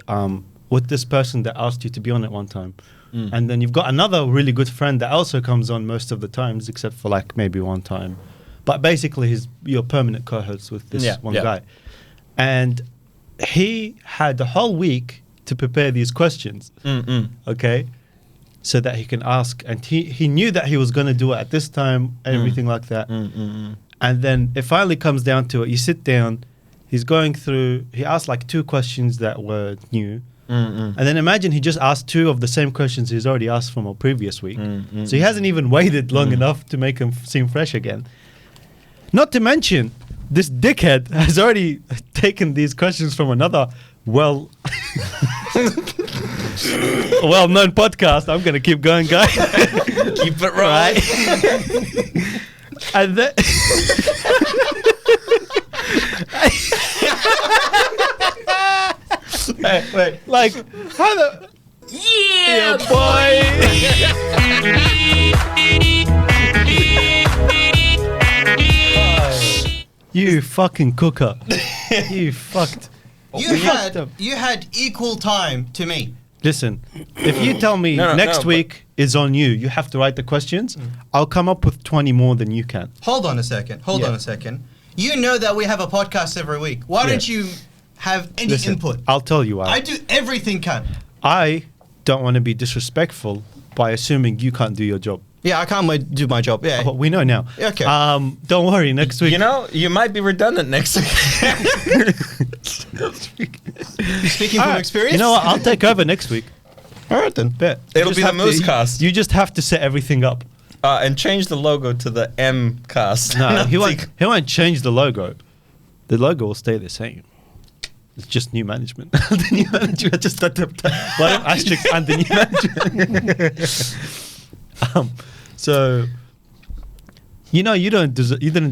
with this person that asked you to be on it one time, and then you've got another really good friend that also comes on most of the times, except for like maybe one time. But basically, he's your permanent co-host with this one guy, and he had the whole week to prepare these questions. Okay. So that he can ask, and he knew that he was going to do it at this time and everything like that. And then it finally comes down to it. You sit down, he's going through, he asked like 2 questions that were new. And then imagine he just asked 2 of the same questions he's already asked from a previous week. So he hasn't even waited long enough to make him seem fresh again. Not to mention, this dickhead has already taken these questions from another well-known podcast. I'm going to keep going, guys. Keep it right. And then... wait. Like, how the... Yeah, boy! You fucking cooker. You fucked... You had equal time to me. Listen, if you tell me next week is on you, you have to write the questions, I'll come up with 20 more than you can. Hold on a second. You know that we have a podcast every week. Why don't you have any input? I'll tell you why. I do everything, cunt. I don't want to be disrespectful by assuming you can't do your job. Yeah, I can't do my job. Yeah. Well, we know now. Okay. Don't worry, next week... You know, you might be redundant next week. Speaking from experience? You know what? I'll take over next week. All right, then. Bet. It'll be the Moose Cast. You just have to set everything up. And change the logo to the M Cast. No, he won't change the logo. The logo will stay the same. It's just new management. The new management just bottom asterisk and the new management. So, you know, you didn't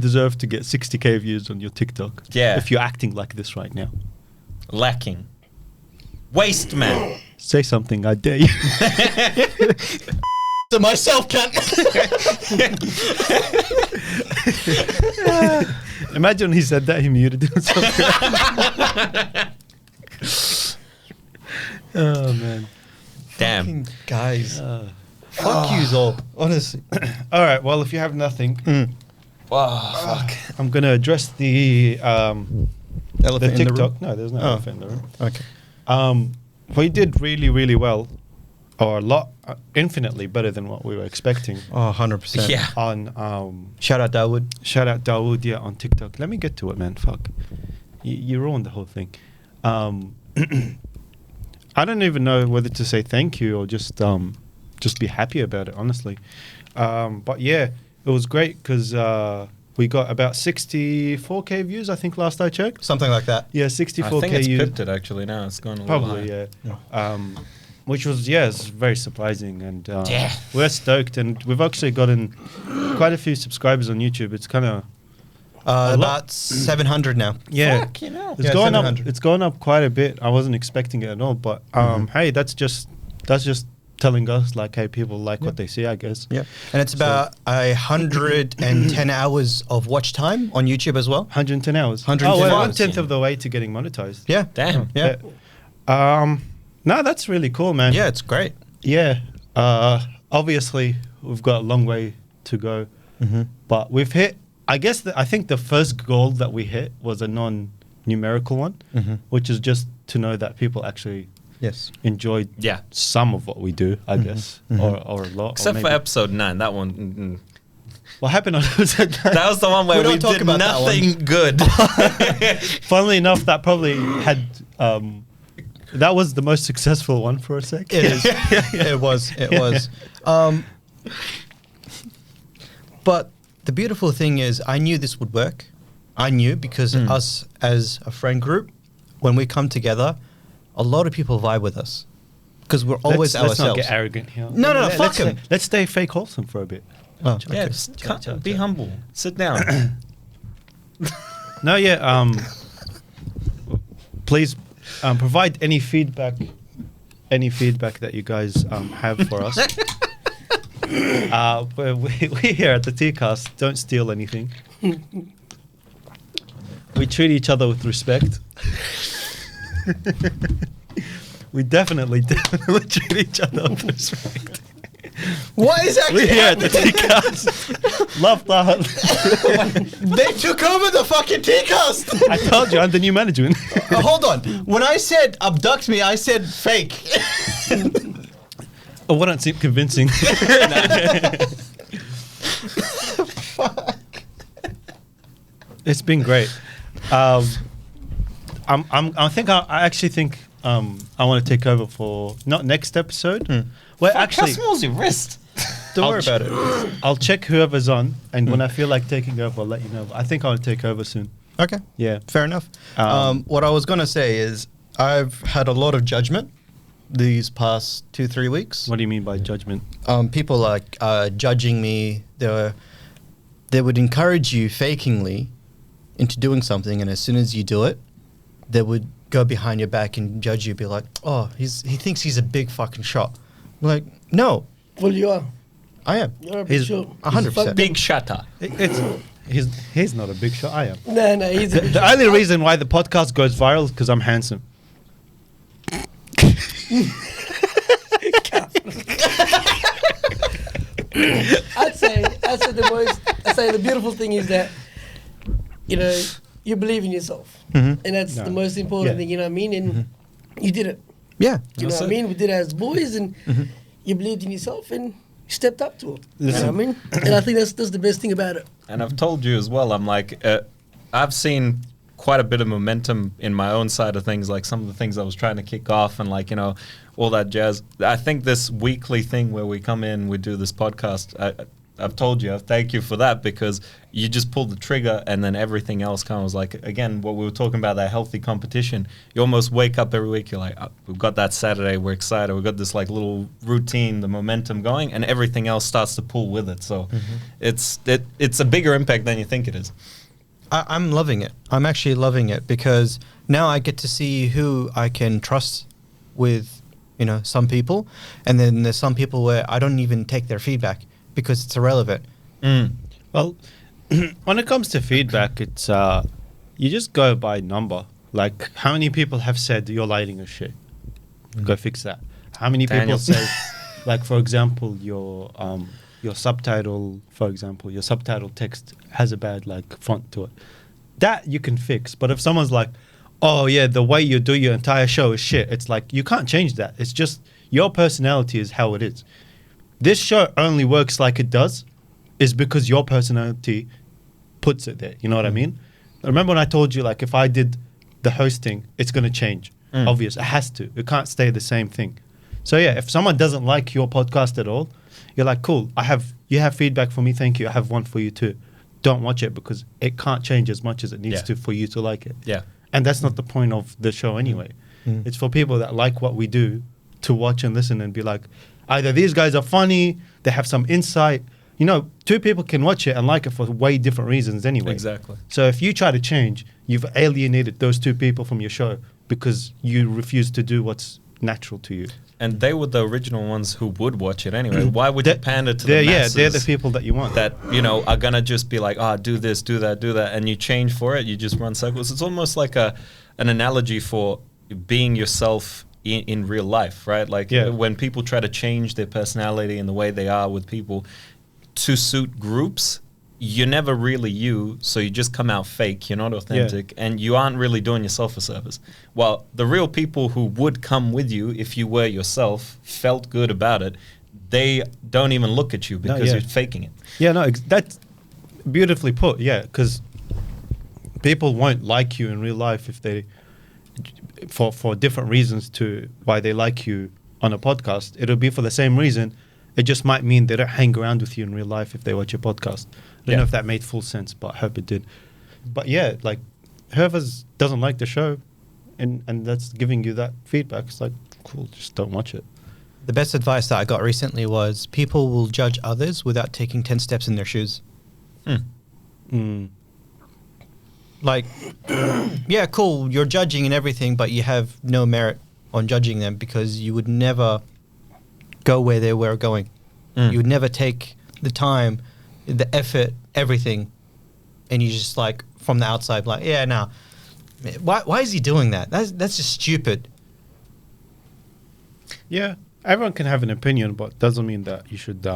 deserve to get 60k views on your TikTok. Yeah. If you're acting like this right now. Lacking. Waste man. Say something, I dare you. To myself, cunt. Imagine when he said that, he muted himself. Oh, man. Damn. Fucking guys. Fuck yous all, honestly. All right, well, if you have nothing, Oh, fuck. I'm going to address the Elephant in the TikTok. room? No, there's no Oh. elephant in the room. Okay. We did really, really well, or a lot, infinitely better than what we were expecting. Oh, 100%. Yeah. On Shout out Dawood. shout out Dawood, yeah, on TikTok. Let me get to it, man. Fuck, you ruined the whole thing. I don't even know whether to say thank you or just be happy about it, honestly. But yeah, it was great because we got about 64k views, I think, last I checked. Something like that. Yeah, I 64k think it's views. pipped it actually now. It's gone a little Probably, higher. yeah. Which was, it's very surprising. And Yeah. we're stoked. And we've actually gotten quite a few subscribers on YouTube. It's kind of, About 700 now. yeah. Fuck, you know. It's Yeah, going up. 700. It's gone up quite a bit. I wasn't expecting it at all. But hey, that's just telling us like, hey, people like what they see, I guess. Yeah. And it's about 110 hours of watch time on YouTube as well. 110 hours. 110 oh, we're hours, 1/10 yeah. of the way to getting monetized. Yeah. Damn. Yeah. No, that's really cool, man. Yeah, it's great. Yeah. Obviously, we've got a long way to go, but we've hit. I guess I think the first goal that we hit was a non-numerical one, which is just to know that people actually Yes. enjoyed Yeah. some of what we do, I guess, or a lot. Except or for maybe- episode 9, that one. What happened on episode 9? That was the one where We we, don't talk did about that one. nothing good. Funnily enough, that probably had. That was the most successful one for a sec. It is. It was. It was. But the beautiful thing is, I knew this would work. I knew because us as a friend group, when we come together, a lot of people vibe with us because we're always Let's ourselves. not get arrogant here. No, fuck let's him. Let's stay fake wholesome for a bit. Oh, Yeah, okay. just Chill. be humble. Sit down. No, yeah. please provide any feedback that you guys have for us. We here at the T-Cast don't steal anything. We treat each other with respect. We definitely treat each other with respect. What is actually We're here at the T-Cast. Love that. They took over the fucking T-Cast. I told you, I'm the new management. Hold on. When I said abduct me, I said fake. Oh, what don't seem convincing. It's been great. I actually think I want to take over for not next episode. Well, actually, How small's your wrist? Don't I'll worry about it. I'll check whoever's on, and when I feel like taking over, I'll let you know. I think I want to take over soon. Okay. Yeah. Fair enough. Um, What I was going to say is I've had a lot of judgment these past 2-3 weeks. What do you mean by judgment? People like judging me. They would encourage you fakingly into doing something, and as soon as you do it, they would go behind your back and judge you, be like, "Oh, he thinks he's a big fucking shot." I'm like, no, Well, you are. I am. You're a big He's shot. 100%. Big shutter. He's not a big shot. I am. No, he's a big The shot. only reason why the podcast goes viral is because I'm handsome. I'd say the beautiful thing is that, you know, you believe in yourself. Mhm. And that's No. the most important Yeah. thing, you know what I mean? And you did it. Yeah. You know That's what I it. mean? We did it as boys, and you believed in yourself and you stepped up to it. You know Listen. what I mean? And I think that's the best thing about it. And I've told you as well, I'm like, I've seen quite a bit of momentum in my own side of things, like some of the things I was trying to kick off and like, you know, all that jazz. I think this weekly thing where we come in, we do this podcast, I've told you, I thank you for that, because you just pulled the trigger and then everything else kind of was like, again, what we were talking about, that healthy competition. You almost wake up every week, you're like, oh, we've got that Saturday, we're excited, we've got this like little routine, the momentum going, and everything else starts to pull with it. So it's a bigger impact than you think it is. I'm loving it. I'm actually loving it because now I get to see who I can trust with, you know, some people. And then there's some people where I don't even take their feedback because it's irrelevant. Well, when it comes to feedback, it's you just go by number. Like, how many people have said you're lighting a shit? Go fix that. How many Daniel. people say, like, for example, your subtitle, your subtitle text has a bad like font to it. That you can fix. But if someone's like, oh yeah, the way you do your entire show is shit, it's like you can't change that. It's just your personality is how it is. This show only works like it does is because your personality puts it there. You know what I mean? Remember when I told you, like, if I did the hosting, it's going to change. Obvious. It has to. It can't stay the same thing. So yeah, if someone doesn't like your podcast at all, you're like, cool, you have feedback for me, thank you. I have one for you too. Don't watch it because it can't change as much as it needs Yeah. to for you to like it. Yeah. And that's not the point of the show anyway. It's for people that like what we do to watch and listen and be like, either these guys are funny, they have some insight. You know, two people can watch it and like it for way different reasons anyway. Exactly. So if you try to change, you've alienated those two people from your show because you refuse to do what's natural to you. And they were the original ones who would watch it anyway. Why would you pander to the They're- masses? they're the people that you want. that, you know, are gonna just be like, do this, do that, and you change for it. You just run circles. It's almost like an analogy for being yourself in real life, right? Like when people try to change their personality and the way they are with people to suit groups, you're never really you, so you just come out fake. You're not authentic, and you aren't really doing yourself a service. Well, the real people who would come with you if you were yourself, felt good about it, they don't even look at you because you're faking it. Yeah, no, that's beautifully put. Yeah, because people won't like you in real life if they, for different reasons to why they like you on a podcast. It'll be for the same reason. It just might mean they don't hang around with you in real life if they watch your podcast. I don't know if that made full sense, but I hope it did. But yeah, like whoever doesn't like the show and that's giving you that feedback, it's like, cool, just don't watch it. The best advice that I got recently was people will judge others without taking 10 steps in their shoes. like, yeah, cool, you're judging and everything, but you have no merit on judging them because you would never go where they were going. You would never take the time, the effort, everything, and you just like from the outside, like, yeah, no, why is he doing that? That's just stupid. Yeah, everyone can have an opinion, but doesn't mean that you should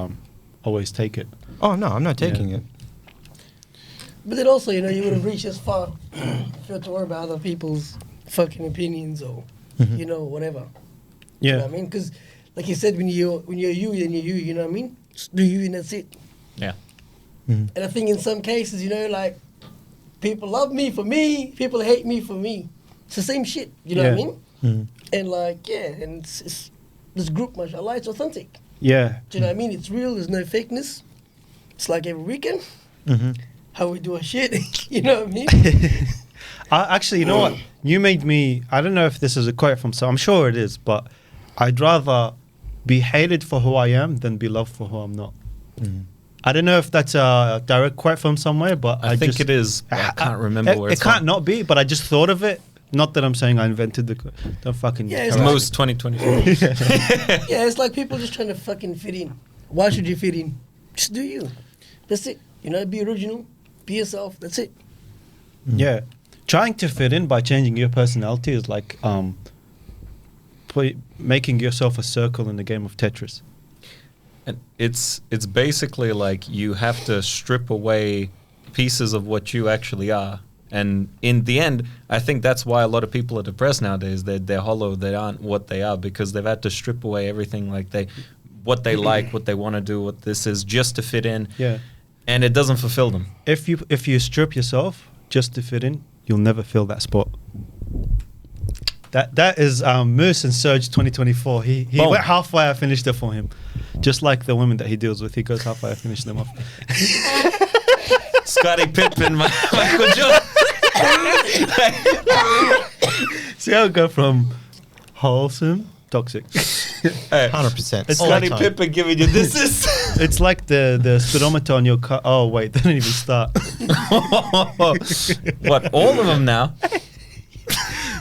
always take it. Oh no, I'm not taking it. But then also, you know, you wouldn't reach as far if you were to worry about other people's fucking opinions or, you know, whatever. Yeah. You know what I mean? Because, like you said, when you're you, then you're you know what I mean? Just do you and that's it. Yeah. And I think in some cases, you know, like, people love me for me, people hate me for me. It's the same shit, you know what I mean? And like, yeah, and it's this group, mashallah, it's authentic. Yeah. Do you know what I mean? It's real, there's no fakeness. It's like every weekend, how we do our shit, you know what I mean? Actually, you know what? You made me, I don't know if this is a quote from I'm sure it is, but I'd rather be hated for who I am than be loved for who I'm not. I don't know if that's a direct quote from somewhere, but I think just, it is. I can't remember where it it's can't from. not be, but I just thought of it. Not that I'm saying I invented the quote. Don't fucking... Yeah, it's harass Most 2024. Yeah, it's like people just trying to fucking fit in. Why should you fit in? Just do you. That's it. You know, be original, be yourself, that's it. Yeah. Trying to fit in by changing your personality is like making yourself a circle in the game of Tetris. And it's basically like you have to strip away pieces of what you actually are. And in the end, I think that's why a lot of people are depressed nowadays. They're hollow. They aren't what they are because they've had to strip away everything what they like, what they want to do, what this is, just to fit in. Yeah. And it doesn't fulfill them. If you strip yourself just to fit in, you'll never fill that spot. That is Moose and Surge 2024. He Boom. went halfway. I finished it for him, just like the women that he deals with. He goes halfway. I finish them off. Scottie Pippen, Michael Jordan. See how it go from wholesome, toxic. 100%. It's Scottie Pippen giving you this is. It's like the speedometer on your car. Oh wait, they didn't even start. What? All of them now?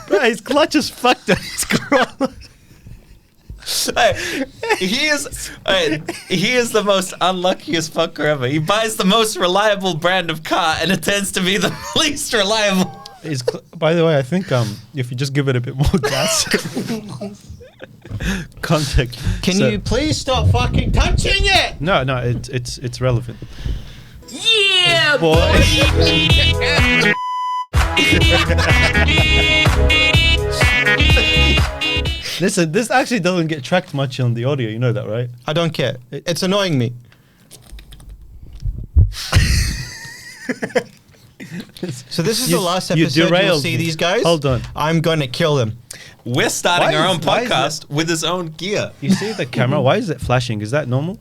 Bro, his clutch is fucked up. His crawler. Hey, he is the most unluckiest fucker ever. He buys the most reliable brand of car, and it tends to be the least reliable. By the way, I think if you just give it a bit more gas, contact. Can you please stop fucking touching it? No, it's relevant. Yeah, Boy. Listen, this actually doesn't get tracked much on the audio. You know that, right? I don't care. It's annoying me. So this is the last you episode you'll derailed see me. these guys. Hold on. I'm going to kill them. We're starting our own why is podcast with his own gear. You see the camera? Why is it flashing? Is that normal?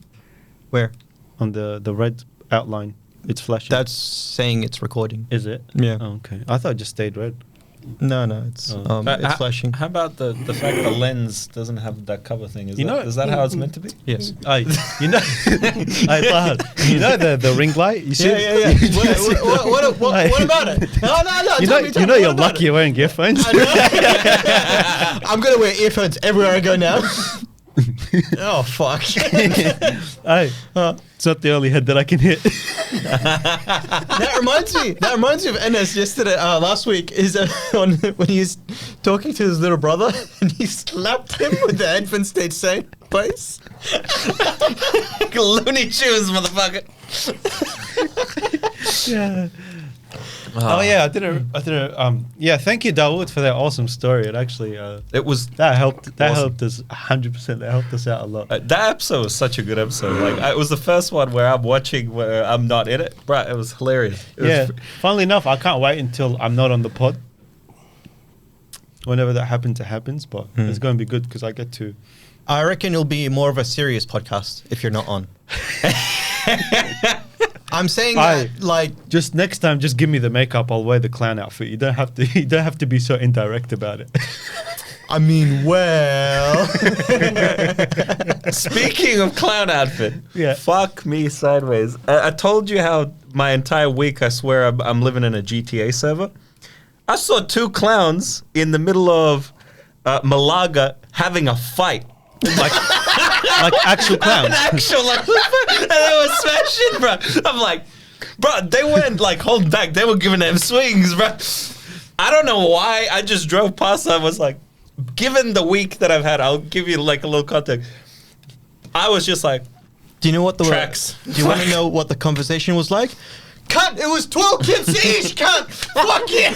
Where? On the red outline, it's flashing. That's saying it's recording. Is it? Yeah. Oh, okay. I thought it just stayed red. No, it's it's flashing. How about the fact the lens doesn't have that cover thing? Is You that how it's meant to be? Yes. You know, you know the ring light. You see? Yeah. What about it? No. You know you're lucky you're wearing earphones. I'm gonna wear earphones everywhere I go now. Oh fuck! Hey, it's not the only head that I can hit. That reminds me of Enes yesterday, last week. Is when he was talking to his little brother and he slapped him with the headphone stage same place. Looney Tunes, motherfucker. Yeah. Oh yeah, I didn't. Yeah, thank you, Dawood, for that awesome story. It actually, It was that helped. That Awesome. helped us 100%. That helped us out a lot. that episode was such a good episode. Like it was the first one where I'm watching where I'm not in it. Right, it was hilarious. It was Yeah. Funnily enough, I can't wait until I'm not on the pod. Whenever that happens, it happens. But it's going to be good because I get to. I reckon it'll be more of a serious podcast if you're not on. I'm saying that like Just next time, just give me the makeup. I'll wear the clown outfit. You don't have to. You don't have to be so indirect about it. I mean, well. Speaking of clown outfit, Yeah. fuck me sideways. I told you how my entire week I swear I'm living in a GTA server. I saw two clowns in the middle of Malaga having a fight. Like actual An clowns. actual, like, and they were smashing, bro. I'm like, bro, they weren't like holding back. They were giving them swings, bro. I don't know why. I just drove past. I was like, given the week that I've had, I'll give you like a little context. I was just like, Do you know what the Tracks. Do you want to know what the conversation was like? Cunt! It was 12 kids each. Cunt! Fuck it!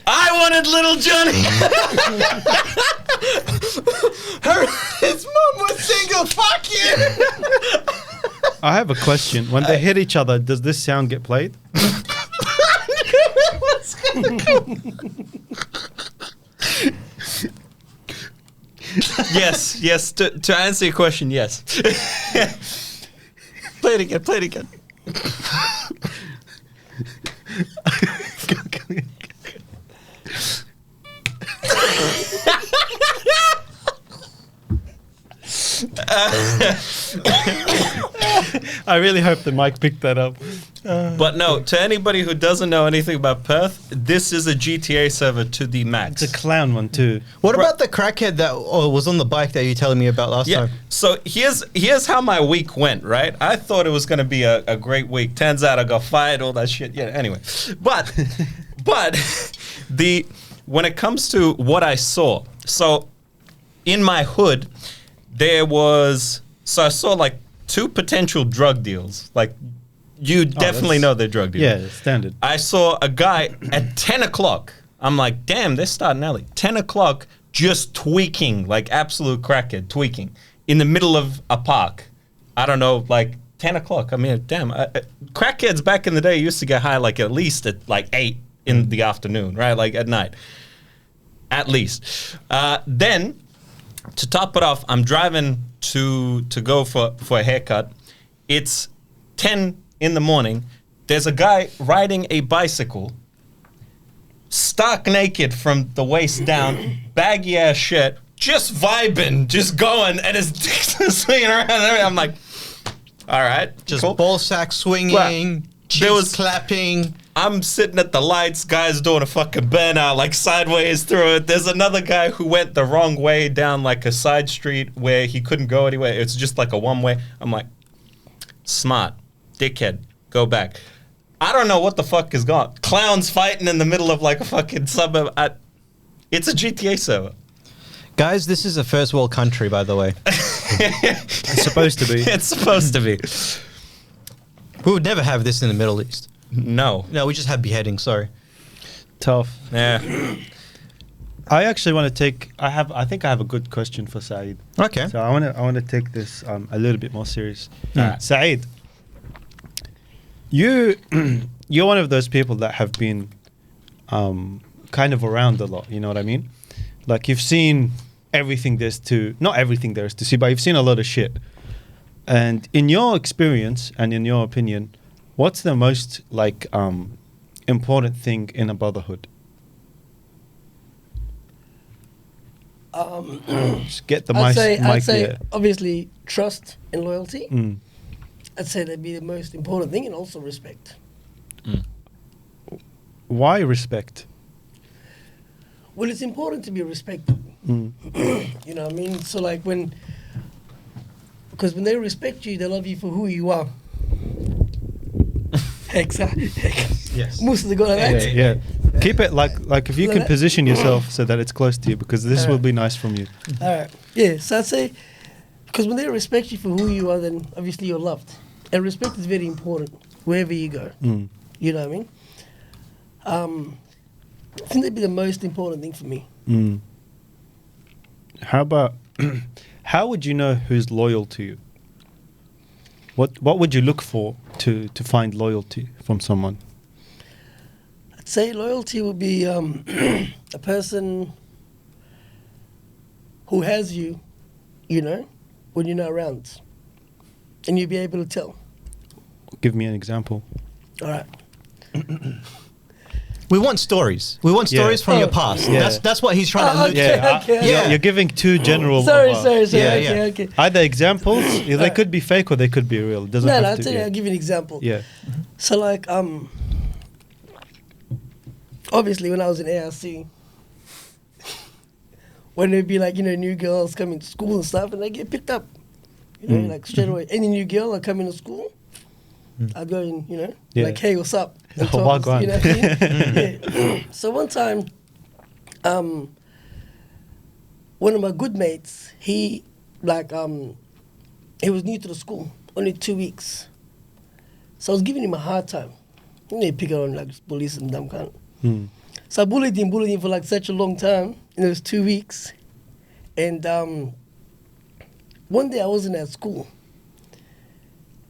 I wanted little Johnny. His mom was single. Fuck you! I have a question. When they hit each other, does this sound get played? Yes. To answer your question, yes. Play it again. I really hope the mic picked that up. But no, to anybody who doesn't know anything about Perth, this is a GTA server to the max. It's a clown one too. What about the crackhead that was on the bike that you were telling me about last Yeah. time? So here's how my week went, right? I thought it was gonna be a great week. Turns out I got fired, all that shit. Yeah, anyway. But when it comes to what I saw, so in my hood, I saw like two potential drug deals. Like you definitely that's- know they're drug deals. Yeah, standard. I saw a guy at 10 o'clock. I'm like, damn, they're starting early. 10 o'clock, just tweaking, like absolute crackhead, tweaking, in the middle of a park. I don't know, like 10 o'clock. I mean, damn, crackheads back in the day used to get high like at least at like 8 in the afternoon, right? Like at night. At least. Then, to top it off, I'm driving to go for a haircut. It's 10 in the morning. There's a guy riding a bicycle, stark naked from the waist down, baggy ass shirt, just vibing, just going, and his dick's swinging around and everything. I'm like, all right, Just cool. ball sack swinging, Well, cheeks there was- clapping. I'm sitting at the lights, guys doing a fucking burnout, like sideways through it. There's another guy who went the wrong way down like a side street where he couldn't go anywhere. It's just like a one way. I'm like, smart, dickhead, go back. I don't know what the fuck is going on. Clowns fighting in the middle of like a fucking suburb. It's a GTA server. Guys, this is a first world country, by the way. It's supposed to be. It's supposed to be. We would never have this in the Middle East. No. No, we just have beheading. Sorry. Tough. Yeah. I actually want to take. I think I have a good question for Saeed. Okay. So I want to take this a little bit more serious. Alright. Saeed, you're one of those people that have been kind of around a lot. You know what I mean? Like you've seen everything not everything there is to see, but you've seen a lot of shit. And in your experience and in your opinion, what's the most like important thing in a brotherhood? Just get the mic I'd say there. obviously trust and loyalty. Mm. I'd say that'd be the most important thing, and also respect. Why respect? Well, it's important to be respected. Mm. You know what I mean? So like because when they respect you, they love you for who you are. Exactly. Yes. Most of the good at that. Yeah. Keep it like if you can Like- position yourself so that it's close to you, because this will be nice from you. All right. Yeah. So I'd say, because when they respect you for who you are, then obviously you're loved, and respect is very important wherever you go. Mm. You know what I mean? I think that'd be the most important thing for me. Mm. How about how would you know who's loyal to you? What would you look for to find loyalty from someone? I'd say loyalty would be a person who has you, you know, when you're not around, and you'll be able to tell. Give me an example. All right. We want stories. We want Yeah. stories from your Oh. past. Yeah. That's what he's trying to Oh, look okay. at. Yeah, you're giving too general. Sorry, of a- sorry. Yeah, Okay, yeah. okay. Either examples, they could be fake or they could be real. It doesn't No, have no, I'll to tell be. you. I'll give you an example. Yeah. So like obviously when I was in ARC, when there'd be like, new girls coming to school and stuff and they get picked up. Like straight away. Any new girl that come into school, I'd go in, Yeah. like, hey, what's up? And Oh, talk, wagwan. you know what I mean? Yeah. So one time, one of my good mates, he was new to the school, only 2 weeks. So I was giving him a hard time. They pick on like bullies and dumb cunt. Hmm. So I bullied him for like such a long time. And it was 2 weeks. And one day I wasn't at school.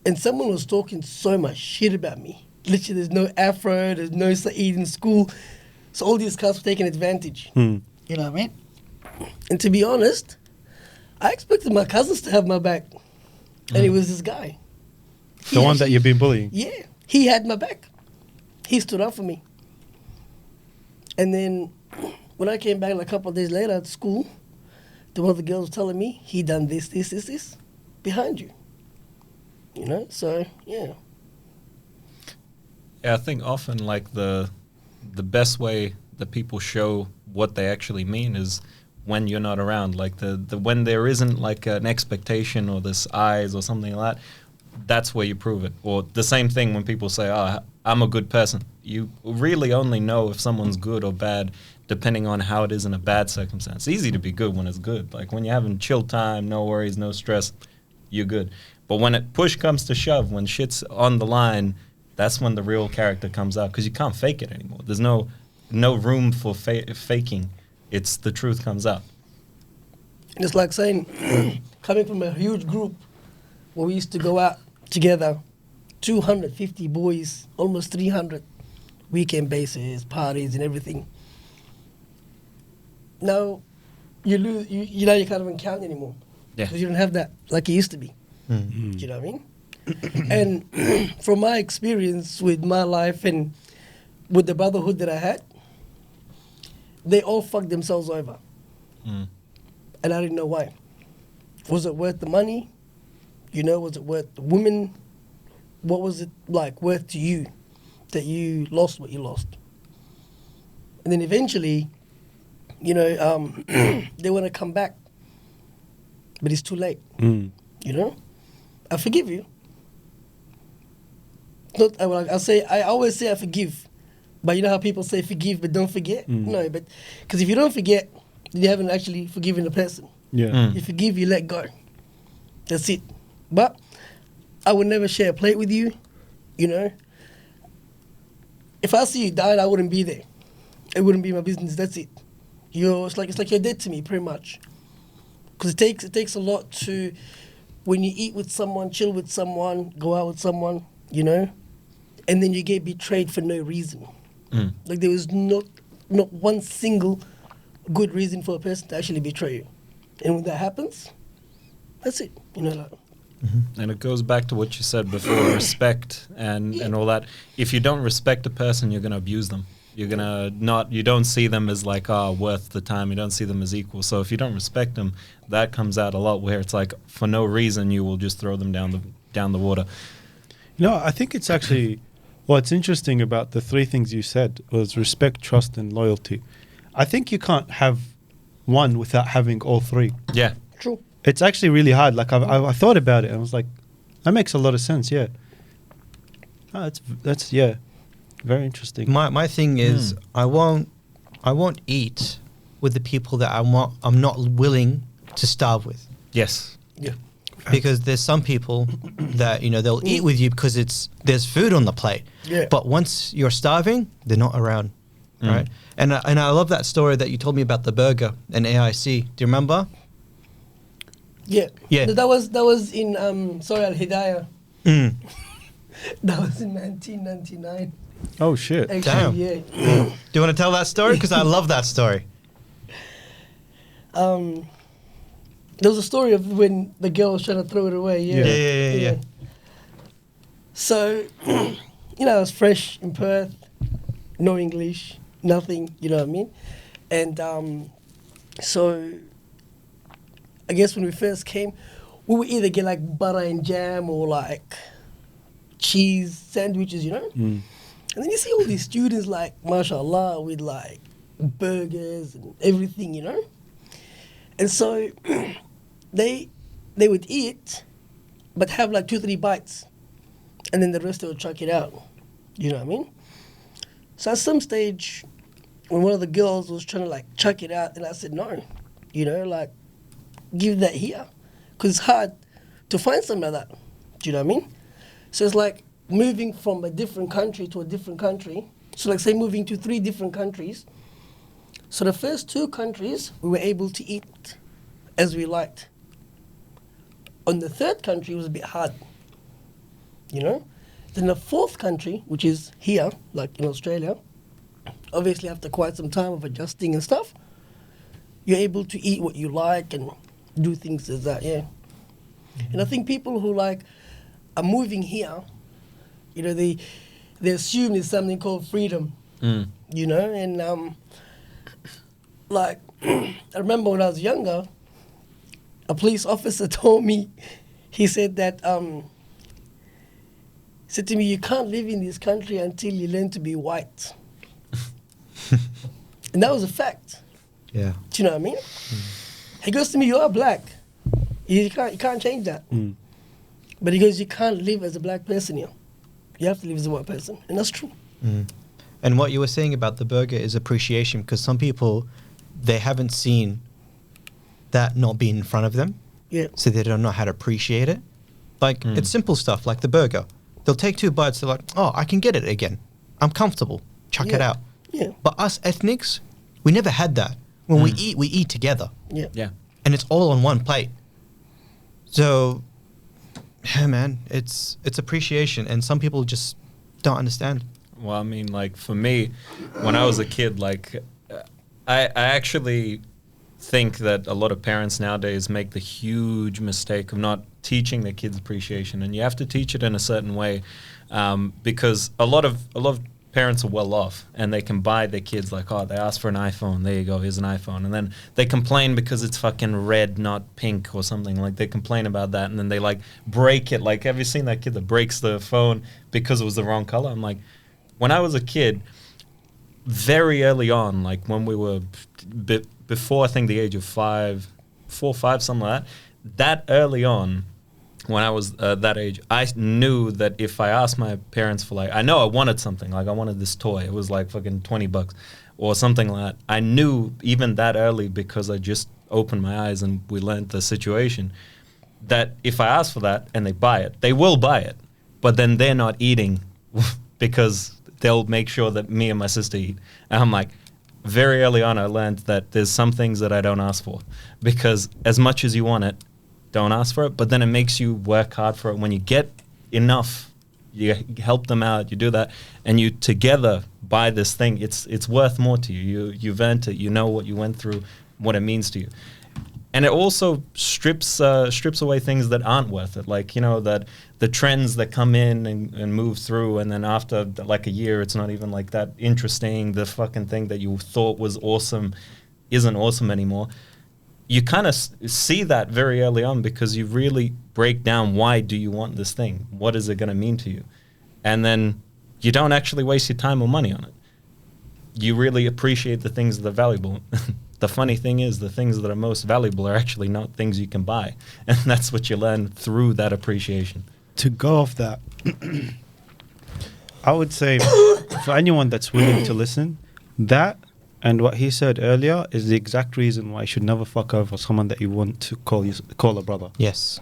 And someone was talking so much shit about me. Literally, there's no afro, there's no Saed in school. So all these cats were taking advantage. Hmm. You know what I mean? And to be honest, I expected my cousins to have my back. And it was this guy. The one that you've been bullying. Yeah, he had my back. He stood up for me. And then when I came back like a couple of days later at school, one of the girls was telling me, he done this behind you. So, yeah. Yeah, I think often like the best way that people show what they actually mean is when you're not around. Like the when there isn't like an expectation or this eyes or something like that, that's where you prove it. Or the same thing when people say, "Oh, I'm a good person." You really only know if someone's good or bad depending on how it is in a bad circumstance. It's easy to be good when it's good. Like when you're having chill time, no worries, no stress, you're good. But when push comes to shove, when shit's on the line, that's when the real character comes out because you can't fake it anymore. There's no room for faking. It's the truth comes out. And it's like saying, coming from a huge group where we used to go out together, 250 boys, almost 300, weekend bases, parties and everything. Now, you lose, you can't even count anymore. Yeah. Because you don't have that like it used to be. Do you know what I mean? And from my experience with my life and with the brotherhood that I had, they all fucked themselves over. Mm. And I didn't know why. Was it worth the money? Was it worth the women? What was it like worth to you that you lost what you lost? And then eventually, they want to come back. But it's too late. Hmm. I forgive you. Not, I always say I forgive. But you know how people say forgive but don't forget? No, but because if you don't forget, you haven't actually forgiven the person. Yeah. Mm. You forgive, you let go. That's it. But I would never share a plate with you. If I see you died, I wouldn't be there. It wouldn't be my business. That's it. It's like you're dead to me, pretty much. Because it takes a lot to, when you eat with someone, chill with someone, go out with someone, and then you get betrayed for no reason. Mm. Like there was not one single good reason for a person to actually betray you. And when that happens, that's it. And it goes back to what you said before, respect and all that. If you don't respect a person, you're going to abuse them. You're going to you don't see them as like, worth the time. You don't see them as equal. So if you don't respect them, that comes out a lot where it's like, for no reason, you will just throw them down the water. I think it's actually, what's interesting about the three things you said was respect, trust, and loyalty. I think you can't have one without having all three. Yeah. True. It's actually really hard. Like I thought about it and I was like, that makes a lot of sense. Yeah. That's yeah, very interesting. My thing is I won't eat with the people that I'm not willing to starve with. Yes. Yeah. Because there's some people that they'll eat with you because there's food on the plate. Yeah. But once you're starving, they're not around, right? And I love that story that you told me about the burger and AIC. Do you remember? Yeah. Yeah. That was in Al Hidayah. Mm. That was in 1999. Oh shit. Actually, Damn. yeah. Do you want to tell that story? Because I love that story. There was a story of when the girl was trying to throw it away. Yeah. Yeah. So, I was fresh in Perth, no English, nothing. You know what I mean? And so I guess when we first came, we would either get like butter and jam or like cheese sandwiches, you know? Mm. And then you see all these students like, mashallah, with like burgers and everything, you know? And so they would eat, but have like 2-3 bites. And then the rest they would chuck it out. You know what I mean? So at some stage, when one of the girls was trying to like chuck it out, and I said, no, you know, like, give that here. Because it's hard to find something like that. Do you know what I mean? So it's like moving from a different country to a different country. So like say moving to 3 different countries. So the first 2 countries, we were able to eat as we liked. On the 3rd country, it was a bit hard, you know? Then the 4th country, which is here, like in Australia, obviously after quite some time of adjusting and stuff, you're able to eat what you like and do things as that, yeah. And I think people who like are moving here, you know, they assume there's something called freedom, you know, and like I remember when I was younger, a police officer told me, he said that, said to me, you can't live in this country until you learn to be white. And that was a fact. Yeah. Do you know what I mean? He goes to me, you are black. You can't change that. But he goes, you can't live as a black person here. You have to live as a white person. And that's true. And what you were saying about the burger is appreciation, because some people, they haven't seen that not being in front of them. Yeah. So they don't know how to appreciate it. Like, it's simple stuff, like the burger. They'll take 2 bites, they're like, oh, I can get it again. I'm comfortable. Chuck it out. Yeah. But us ethnics, we never had that. When we eat together. Yeah. Yeah. And it's all on one plate. So, yeah, man, it's appreciation. And some people just don't understand. Well, I mean, like, for me, when I was a kid, like, I actually think that a lot of parents nowadays make the huge mistake of not teaching their kids appreciation. And you have to teach it in a certain way, because a lot of parents are well off and they can buy their kids, like, oh, they asked for an iPhone, there you go, here's an iPhone. And then they complain because it's fucking red, not pink or something. Like, they complain about that, and then they like break it. Like, have you seen that kid that breaks the phone because it was the wrong color? I'm like, when I was a kid, very early on, like when we were before I think the age of 4 or 5, something like that early on, when I was that age, I knew that if I asked my parents for, like, I know I wanted something, like I wanted this toy, it was like fucking $20 or something like that. I knew even that early, because I just opened my eyes and we learned the situation, that if I ask for that and they buy it, they will buy it, but then they're not eating because they'll make sure that me and my sister eat. And I'm like, very early on, I learned that there's some things that I don't ask for, because as much as you want it, don't ask for it, but then it makes you work hard for it. When you get enough, you help them out, you do that, and you together buy this thing, it's worth more to you. You've earned it, you know what you went through, what it means to you. And it also strips away things that aren't worth it, like, you know, that the trends that come in and move through, and then after like a year, it's not even like that interesting. The fucking thing that you thought was awesome isn't awesome anymore. You kind of see that very early on, because you really break down, why do you want this thing? What is it going to mean to you? And then you don't actually waste your time or money on it. You really appreciate the things that are valuable. The funny thing is, the things that are most valuable are actually not things you can buy. And that's what you learn through that appreciation. To go off that, I would say for anyone that's willing to listen, that and what he said earlier is the exact reason why you should never fuck over someone that you want to call a brother. Yes.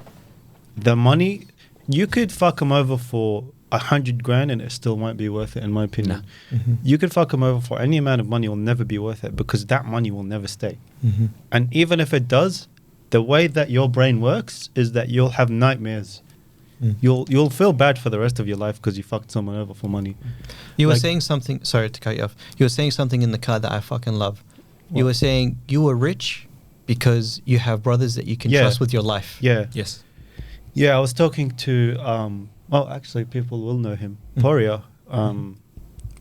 The money, you could fuck him over for 100 grand and it still won't be worth it, in my opinion. No. You could fuck him over for any amount of money, will never be worth it, because that money will never stay. And even if it does, the way that your brain works is that you'll have nightmares. You'll feel bad for the rest of your life because you fucked someone over for money. You were saying something, sorry to cut you off. You were saying something in the car that I fucking love. You were saying you were rich because you have brothers that you can trust with your life. Yeah. Yes. Yeah, I was talking to, well, actually, people will know him, Poria.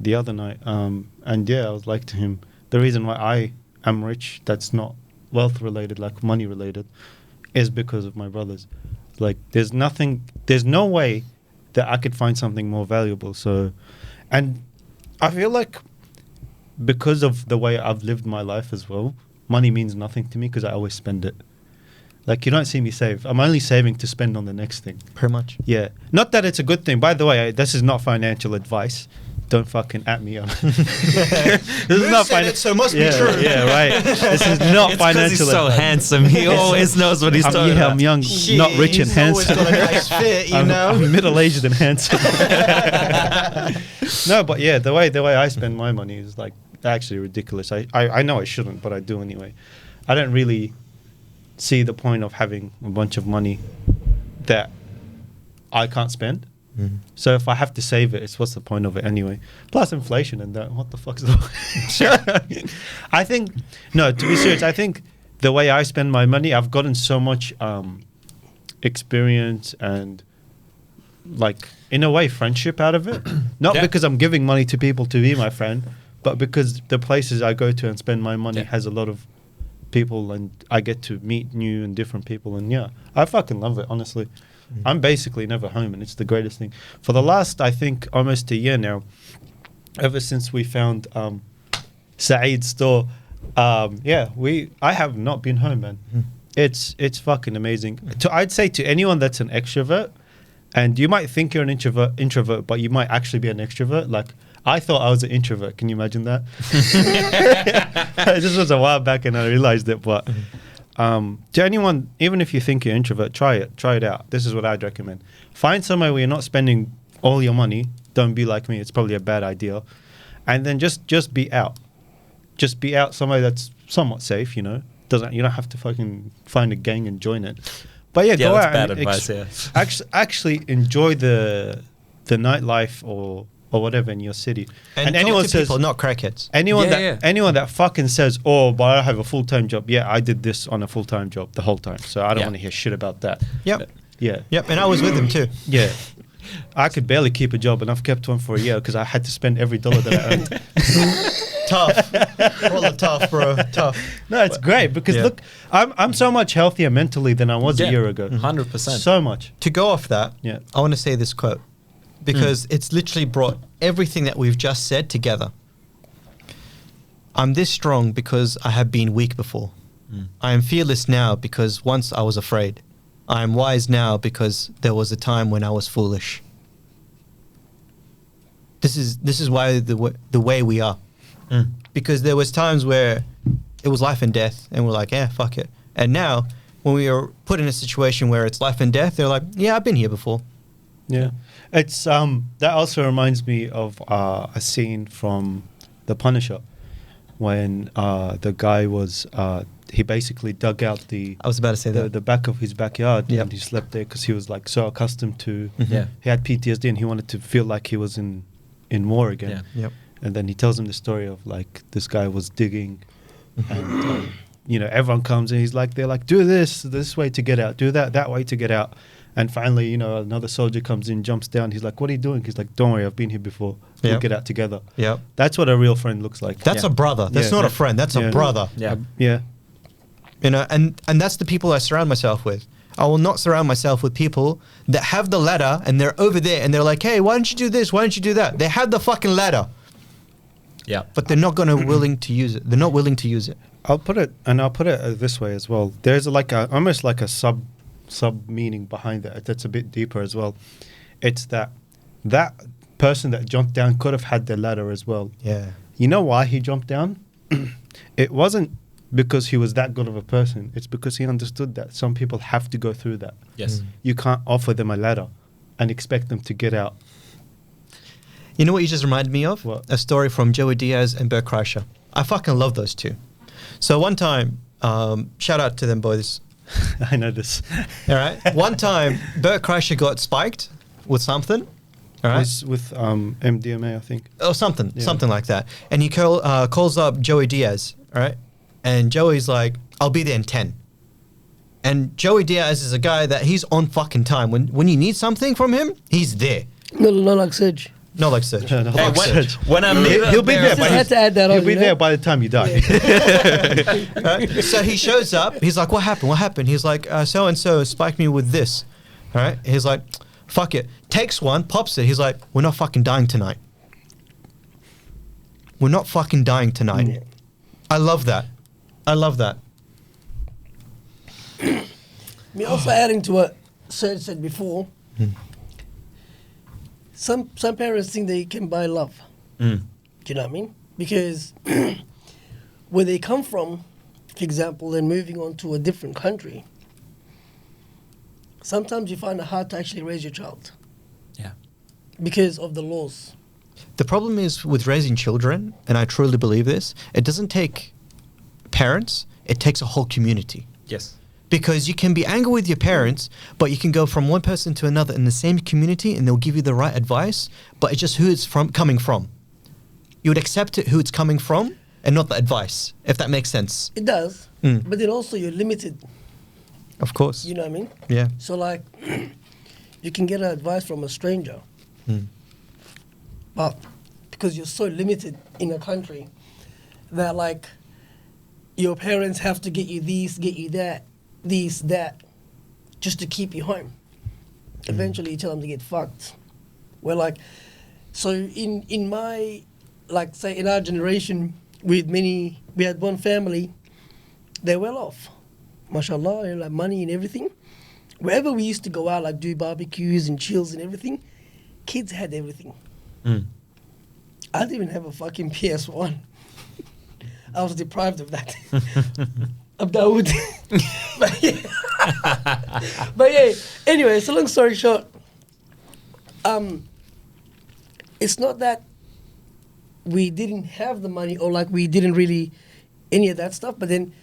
the other night. And yeah, I was like to him, the reason why I am rich, that's not wealth related, like money related, is because of my brothers. Like, there's no way that I could find something more valuable. So, and I feel like because of the way I've lived my life as well, money means nothing to me because I always spend it. Like, you don't see me save. I'm only saving to spend on the next thing. Pretty much. Yeah. Not that it's a good thing. By the way, this is not financial advice. Don't fucking at me up. This is not financial. So must be true. Yeah, right. This is not It's 'cause financial he's so advice. handsome. He always knows what he's talking Yeah, about. I'm young, not rich and He's always handsome. got a nice fit, you know. I'm middle-aged and handsome. No, but yeah, the way I spend my money is like actually ridiculous. I know I shouldn't, but I do anyway. I don't really see the point of having a bunch of money that I can't spend. So if I have to save it, it's what's the point of it anyway? Plus inflation and that. What the fuck is the? I think no. To be serious, I think the way I spend my money, I've gotten so much experience and, like, in a way, friendship out of it. Not Yeah. because I'm giving money to people to be my friend, but because the places I go to and spend my money Yeah. has a lot of people, and I get to meet new and different people. And yeah, I fucking love it, honestly. I'm basically never home, and it's the greatest thing. For the last, I think, almost a year now, ever since we found Saed's store, I have not been home, man. It's fucking amazing. I'd say to anyone that's an extrovert, and you might think you're an introvert, but you might actually be an extrovert. Like, I thought I was an introvert. Can you imagine that? This was a while back, and I realized it, but. To anyone, even if you think you're introvert, try it out. This is what I'd recommend. Find somewhere where you're not spending all your money. Don't be like me. It's probably a bad idea. And then just be out. Just be out somewhere that's somewhat safe, you know. You don't have to fucking find a gang and join it. But yeah, go that's out bad and advice, yeah. actually enjoy the nightlife or whatever in your city. And anyone to people, not crackheads. Anyone that fucking says, "Oh, but I have a full-time job." Yeah, I did this on a full-time job the whole time, so I don't Yeah. want to hear shit about that. Yep. Yeah, Yep. And I was with them too. yeah. I could barely keep a job, and I've kept one for a year because I had to spend every dollar that I earned. Tough. Well, tough, bro. Tough. No, it's great because Yeah. look, I'm so much healthier mentally than I was a year ago. 100%. So much. To go off that, Yeah. I want to say this quote because it's literally brought everything that we've just said together. I'm this strong because I have been weak before. I am fearless now because once I was afraid. I am wise now because there was a time when I was foolish. This is why the way we are. Because there was times where it was life and death and we're like, yeah, fuck it. And now when we are put in a situation where it's life and death, they're like, yeah, I've been here before. Yeah, it's that also reminds me of a scene from The Punisher when the guy was he basically dug out I was about to say that. the back of his backyard Yep. and he slept there because he was like so accustomed to Yeah. he had PTSD and he wanted to feel like he was in war again. Yeah. Yep. And then he tells him the story of like this guy was digging and you know, everyone comes and he's like, they're like, do this way to get out, do that way to get out. And finally, you know, another soldier comes in, jumps down. He's like, what are you doing? He's like, don't worry, I've been here before. We'll Yep. get out together. Yep. That's what a real friend looks like. That's Yeah. a brother. That's Yeah. not a friend. That's Yeah. a brother. Yeah. Yeah. You know, and that's the people I surround myself with. I will not surround myself with people that have the ladder and they're over there and they're like, hey, why don't you do this? Why don't you do that? They have the fucking ladder, Yeah. but they're not willing to use it. They're not willing to use it. I'll put it this way as well. There's almost like a sub meaning behind that. That's a bit deeper as well. It's that person that jumped down could have had the ladder as well. Yeah. You know why he jumped down? It wasn't because he was that good of a person. It's because he understood that some people have to go through that. Yes. You can't offer them a ladder and expect them to get out. You know what you just reminded me of? What? A story from Joey Diaz and Bert Kreischer. I fucking love those two. So one time, shout out to them boys. I know this. All right. One time, Bert Kreischer got spiked with something. All right. Was with MDMA, I think. Or something, Yeah. something like that. And he calls up Joey Diaz, all right? And Joey's like, I'll be there in 10. And Joey Diaz is a guy that he's on fucking time. When you need something from him, he's there. Not like Sedge. Not like Serge. No, no, Hey, like when, Serge. when I meet He'll be there. Just But had to add that on. he'll be you know? there by the time you die. Right? So he shows up. He's like, "What happened? What happened?" He's like, "So and so spiked me with this." All right. He's like, "Fuck it." Takes one, pops it. He's like, "We're not fucking dying tonight. We're not fucking dying tonight." Yeah. I love that. I love that. I mean, also adding to what Serge said before, some parents think they can buy love. Mm. Do you know what I mean? Because where they come from, for example, and moving on to a different country, sometimes you find it hard to actually raise your child Yeah. because of the laws. The problem is with raising children, and I truly believe this, it doesn't take parents, it takes a whole community. Yes. Because you can be angry with your parents, but you can go from one person to another in the same community and they'll give you the right advice, but it's just who it's coming from. You would accept it who it's coming from and not the advice, if that makes sense. It does, Mm. but then also you're limited. Of course. You know what I mean? Yeah. So like, you can get advice from a stranger, Mm. but because you're so limited in a country that like your parents have to get you these, get you that, these, that, just to keep you home. Eventually you tell them to get fucked. We're like, so in my, like say in our generation, we had one family, they're well off. MashaAllah, you know, like money and everything. Wherever we used to go out, like do barbecues and chills and everything, kids had everything. Mm. I didn't even have a fucking PS1. I was deprived of that. Of Dawood. but yeah, anyway, so long story short, it's not that we didn't have the money or like we didn't really any of that stuff, but then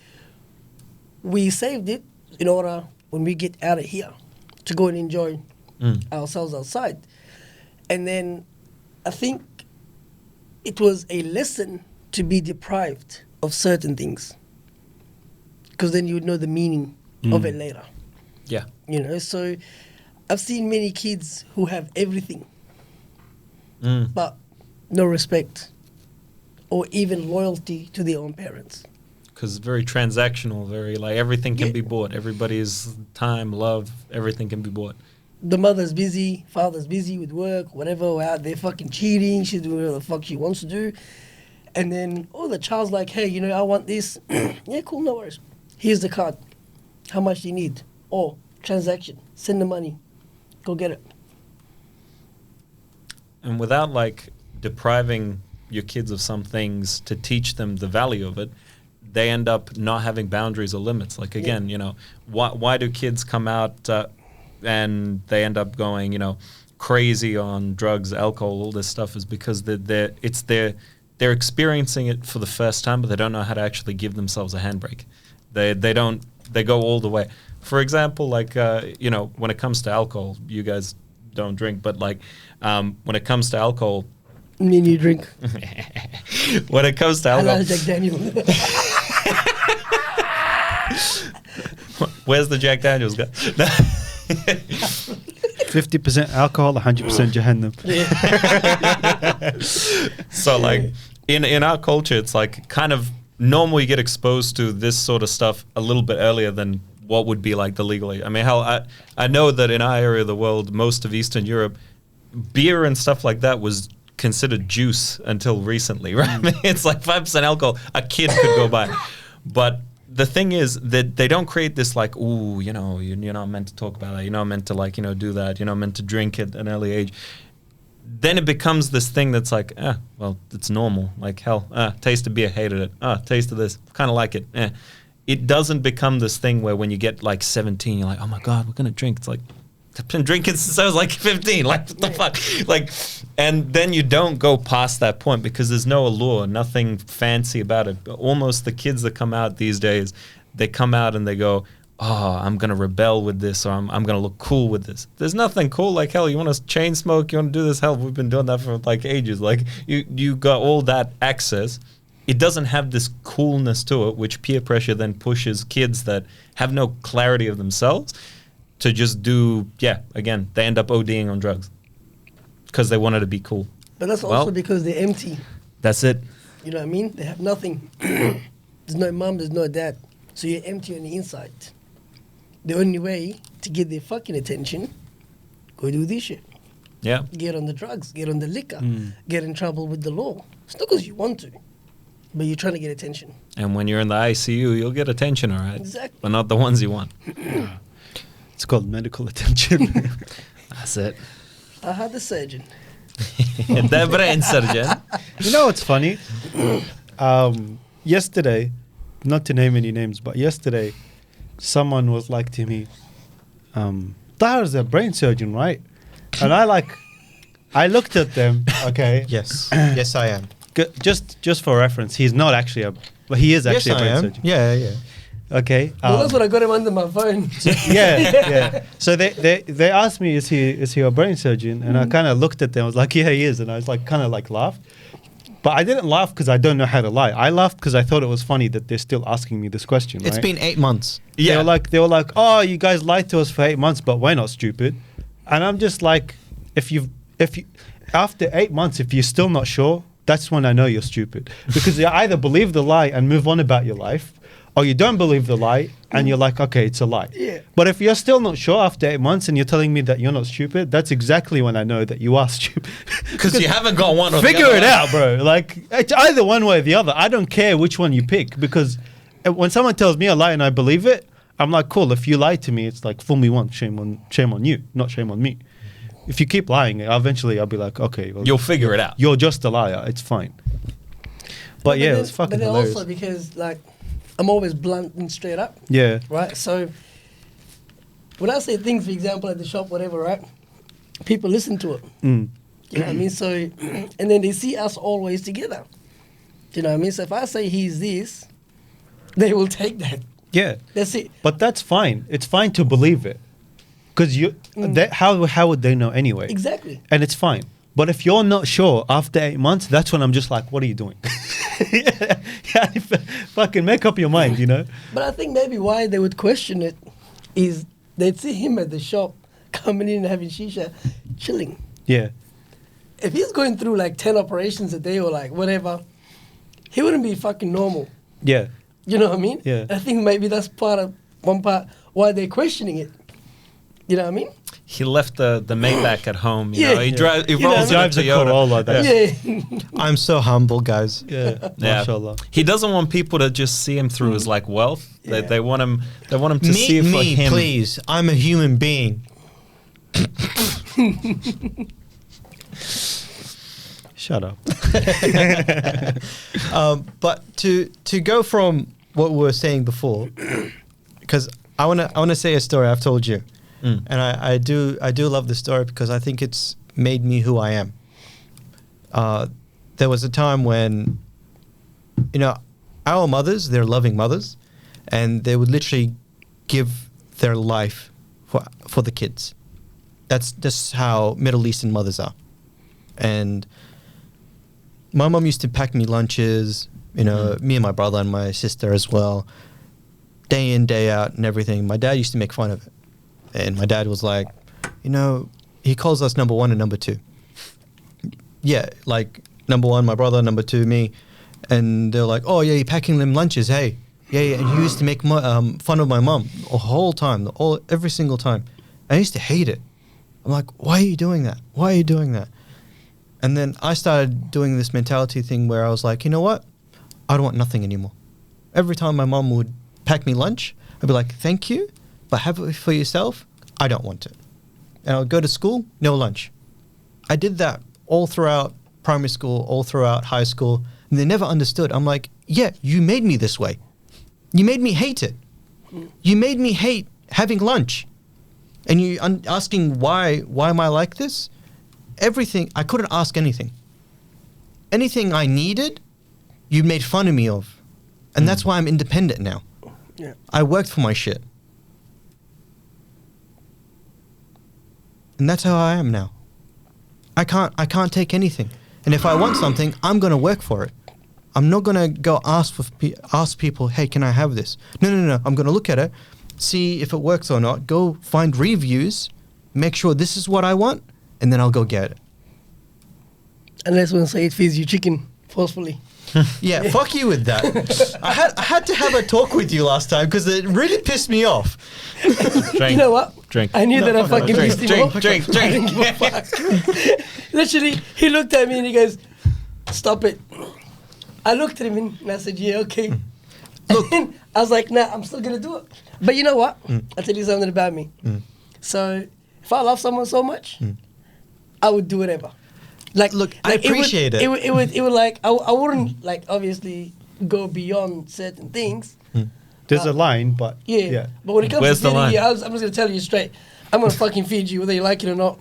we saved it in order when we get out of here to go and enjoy ourselves outside. And then I think it was a lesson to be deprived of certain things, because then you would know the meaning of it later. Yeah. You know, so I've seen many kids who have everything, Mm. but no respect or even loyalty to their own parents. Because it's very transactional, very like everything can Yeah. be bought. Everybody's time, love, everything can be bought. The mother's busy, father's busy with work, whatever, we're out there fucking cheating, she's doing whatever the fuck she wants to do. And then, the child's like, hey, you know, I want this. Yeah, cool, no worries. Here's the card. How much do you need? Or transaction, send the money, go get it. And without like depriving your kids of some things to teach them the value of it, they end up not having boundaries or limits. Like again, you know, why do kids come out and they end up going, you know, crazy on drugs, alcohol, all this stuff is because they're experiencing it for the first time, but they don't know how to actually give themselves a handbrake. They go all the way. For example, like you know, when it comes to alcohol, you guys don't drink, but like when it comes to alcohol, Me and you drink. when it comes to alcohol, Hello, Jack Daniel. where's the Jack Daniels guy? 50% alcohol, 100% Jahannam. So like in our culture, it's like kind of normal you get exposed to this sort of stuff a little bit earlier than what would be like the legal age. I mean, hell, I know that in our area of the world, most of Eastern Europe, beer and stuff like that was considered juice until recently, right? I mean, it's like 5% alcohol a kid could go buy. But the thing is that they don't create this like, ooh, you know, you're not meant to talk about that. You're not meant to like, you know, do that. You're not meant to drink at an early age. Then it becomes this thing that's like, well, it's normal. Like, hell, tasted beer, hated it. Tasted this, kind of like it. It doesn't become this thing where when you get like 17, you're like, oh my God, we're going to drink. It's like, I've been drinking since I was like 15. Like, what the fuck? Like, and then you don't go past that point because there's no allure, nothing fancy about it. Almost the kids that come out these days, they come out and they go, oh, I'm going to rebel with this, or I'm going to look cool with this. There's nothing cool. Like, hell, you want to chain smoke? You want to do this? Hell, we've been doing that for like ages. Like, you got all that access. It doesn't have this coolness to it, which peer pressure then pushes kids that have no clarity of themselves to just do, again, they end up ODing on drugs because they wanted to be cool. But that's Well- also because they're empty. That's it. You know what I mean? They have nothing. There's no mum, there's no dad. So you're empty on the inside. The only way to get their fucking attention, go do this shit. Yeah. Get on the drugs, get on the liquor, get in trouble with the law. It's not because you want to, but you're trying to get attention. And when you're in the ICU, you'll get attention, all right? Exactly. But not the ones you want. It's called medical attention. That's it. I had the surgeon. Det brain surgeon. You know what's funny? Yesterday, not to name any names, but yesterday, someone was like to me, Tahir's a brain surgeon, right? And I looked at them, okay? Yes. Yes, I am. Just for reference, he's not actually but he is actually Yes, a I brain am. surgeon. Yeah, yeah. Okay. Well, that's what I got him under my phone. yeah. So they asked me, is he a brain surgeon? And I kind of looked at them. I was like, yeah, he is. And I was like, kind of like laughed. But I didn't laugh because I don't know how to lie. I laughed because I thought it was funny that they're still asking me this question. It's right? been 8 months. They were like, oh, you guys lied to us for 8 months, but we're not stupid. And I'm just like, if you after 8 months, if you're still not sure, that's when I know you're stupid. Because you either believe the lie and move on about your life, or you don't believe the lie and you're like, okay, it's a lie. Yeah. But if you're still not sure after 8 months and you're telling me that you're not stupid, that's exactly when I know that you are stupid. Because you haven't got one or the Figure other. it out, bro. Like, it's either one way or the other. I don't care which one you pick, because when someone tells me a lie and I believe it, I'm like, cool. If you lie to me, it's like, fool me once, shame on you, not shame on me. If you keep lying, eventually I'll be like, okay, well, You'll figure it out. you're just a liar. It's fine. But yeah, it was fucking But then hilarious. also because, like, I'm always blunt and straight up, Yeah. right? So when I say things, for example, at the shop, whatever, right? People listen to it. Mm. You know what I mean? So, and then they see us always together. Do you know what I mean? So if I say he's this, they will take that. Yeah. That's it. But that's fine. It's fine to believe it. Because how would they know anyway? Exactly. And it's fine. But if you're not sure after 8 months, that's when I'm just like, what are you doing? Fucking make up your mind, you know? But I think maybe why they would question it is they'd see him at the shop coming in and having shisha, chilling. Yeah. If he's going through like 10 operations a day or like whatever, he wouldn't be fucking normal. Yeah. You know what I mean? Yeah. I think maybe that's one part why they're questioning it. You know what I mean? He left the Maybach at home. You Yeah. know, he You know, rolls in a drives a Toyota. Corolla. That's, Yeah. I'm so humble, guys. yeah. Yeah. Mashallah. He doesn't want people to just see him through his like wealth. Yeah. They want him. They want him to see Meet it for me, him. please. I'm a human being. Shut up. But to go from what we were saying before, because I wanna say a story I've told you, and I do love the story because I think it's made me who I am. There was a time when, you know, our mothers, they're loving mothers, and they would literally give their life for the kids. That's just how Middle Eastern mothers are, and my mom used to pack me lunches, you know, me and my brother and my sister as well, day in, day out and everything. My dad used to make fun of it. And my dad was like, you know, he calls us number one and number two. Yeah, like number one, my brother, number two, me. And they're like, oh, yeah, you're packing them lunches, hey. Yeah, and he used to make fun of my mom the whole time, every single time. I used to hate it. I'm like, why are you doing that? Why are you doing that? And then I started doing this mentality thing where I was like, you know what? I don't want nothing anymore. Every time my mom would pack me lunch, I'd be like, thank you, but have it for yourself. I don't want it. And I would go to school, no lunch. I did that all throughout primary school, all throughout high school, and they never understood. I'm like, yeah, you made me this way. You made me hate it. You made me hate having lunch. And you asking why am I like this? Everything, I couldn't ask anything. Anything I needed, you made fun of me of. And that's why I'm independent now. Yeah. I worked for my shit. And that's how I am now. I can't take anything. And if I want something, I'm going to work for it. I'm not going to go ask people, hey, can I have this? No. I'm going to look at it, see if it works or not, go find reviews, make sure this is what I want, and then I'll go get it. Unless when Said feeds you chicken forcefully. Yeah, fuck you with that. I had to have a talk with you last time because it really pissed me off. Drink. You know what? Drink. I knew that I fucking drink, pissed him drink, off. drink, I drink. didn't give a fuck. Literally, he looked at me and he goes, "Stop it." I looked at him and I said, "Yeah, okay." Look. And I was like, "Nah, I'm still gonna do it." But you know what? I'll tell you something about me. So if I love someone so much, I would do whatever. Like, Look, I appreciate it. It would like I wouldn't like obviously go beyond certain things. There's a line, but Yeah. But when it comes Where's to the feeding line? you, I'm just gonna tell you straight. I'm gonna fucking feed you whether you like it or not.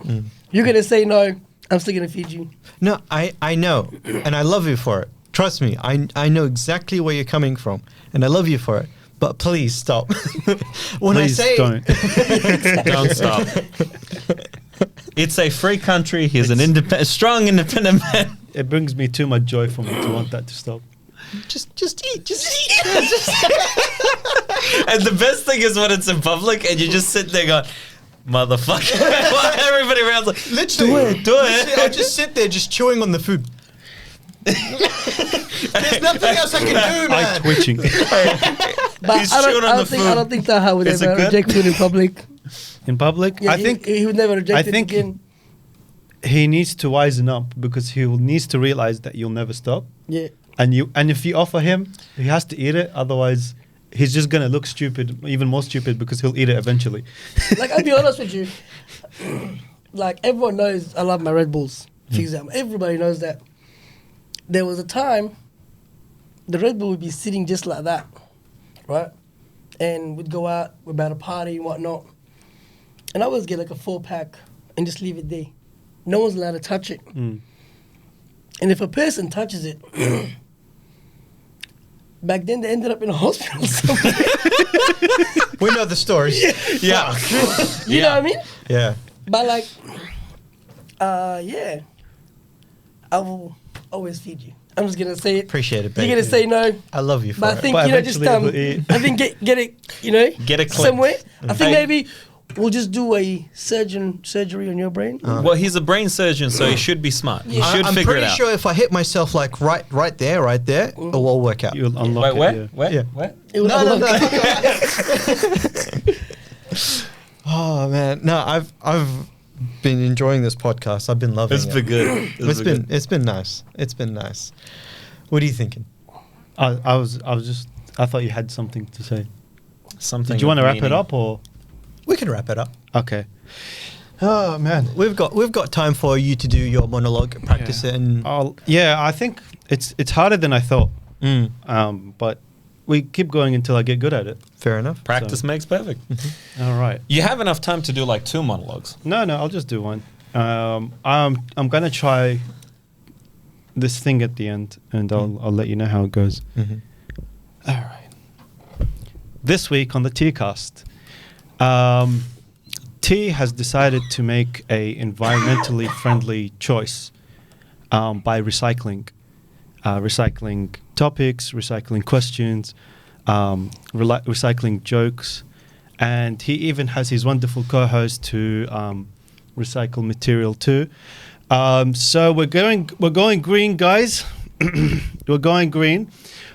You're gonna say no. I'm still gonna feed you. No, I know, and I love you for it. Trust me, I know exactly where you're coming from, and I love you for it. But please stop. When Please I say don't. Don't stop. It's a free country. He's an strong, independent man. It brings me too much joy for me to want that to stop. just eat. And the best thing is when it's in public and you just sit there going, motherfucker. Everybody around's like, Literally, do it. I just sit there, just chewing on the food. There's nothing else I can do, Eye man. twitching. But He's I chewing on the don't think Taha would Is it ever good? reject food in public. In public, Yeah, I think he would never reject I it think again. he needs to wisen up because he needs to realize that you'll never stop. Yeah. And if you offer him, he has to eat it. Otherwise, he's just gonna look stupid, even more stupid, because he'll eat it eventually. Like, I'll be honest with you. Like, everyone knows I love my Red Bulls. For example, everybody knows that. There was a time the Red Bull would be sitting just like that, right? And we'd go out, we're about a party and whatnot. And I always get like a 4-pack and just leave it there. No one's allowed to touch it. And if a person touches it, back then they ended up in a hospital somewhere. We know the stories. Yeah. You know what I mean? Yeah. But like, yeah, I will always feed you. I'm just gonna say it. Appreciate it, You're baby. gonna say no, I love you for but I it. think But just eventually it'll eat. I think get it, you know, Get it clipped. somewhere. I think Hey. maybe we'll just do a surgery on your brain. Well, he's a brain surgeon, so he should be smart. He should I'm figure it pretty out. sure if I hit myself like right there, it will all work out. You'll unlock Wait, it. where? Yeah. Where? Where? It will No. unlock- Oh man, no, I've been enjoying this podcast. I've been loving It's it. been good. It's been nice. It's been nice. What are you thinking? I thought you had something to say. Something. Did you want to of wrap it meaning. up or? We can wrap it up. Okay. Oh man. We've got time for you to do your monologue, practice it, and I think it's harder than I thought. But we keep going until I get good at it. fair enough. Practice makes perfect. All right. You have enough time to do like 2 monologues. No, I'll just do one. I'm gonna try this thing at the end, and I'll let you know how it goes. All right. This week on the T-Cast, T has decided to make a environmentally friendly choice by recycling topics, recycling questions, recycling jokes, and he even has his wonderful co-host to recycle material too. So we're going green, guys. We're going green.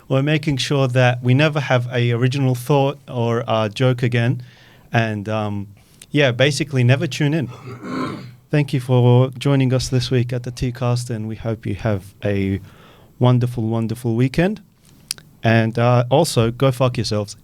We're making sure that we never have a original thought or a joke again, and basically never tune in. Thank you for joining us this week at the T-Cast, and we hope you have a wonderful, wonderful weekend. And also, go fuck yourselves.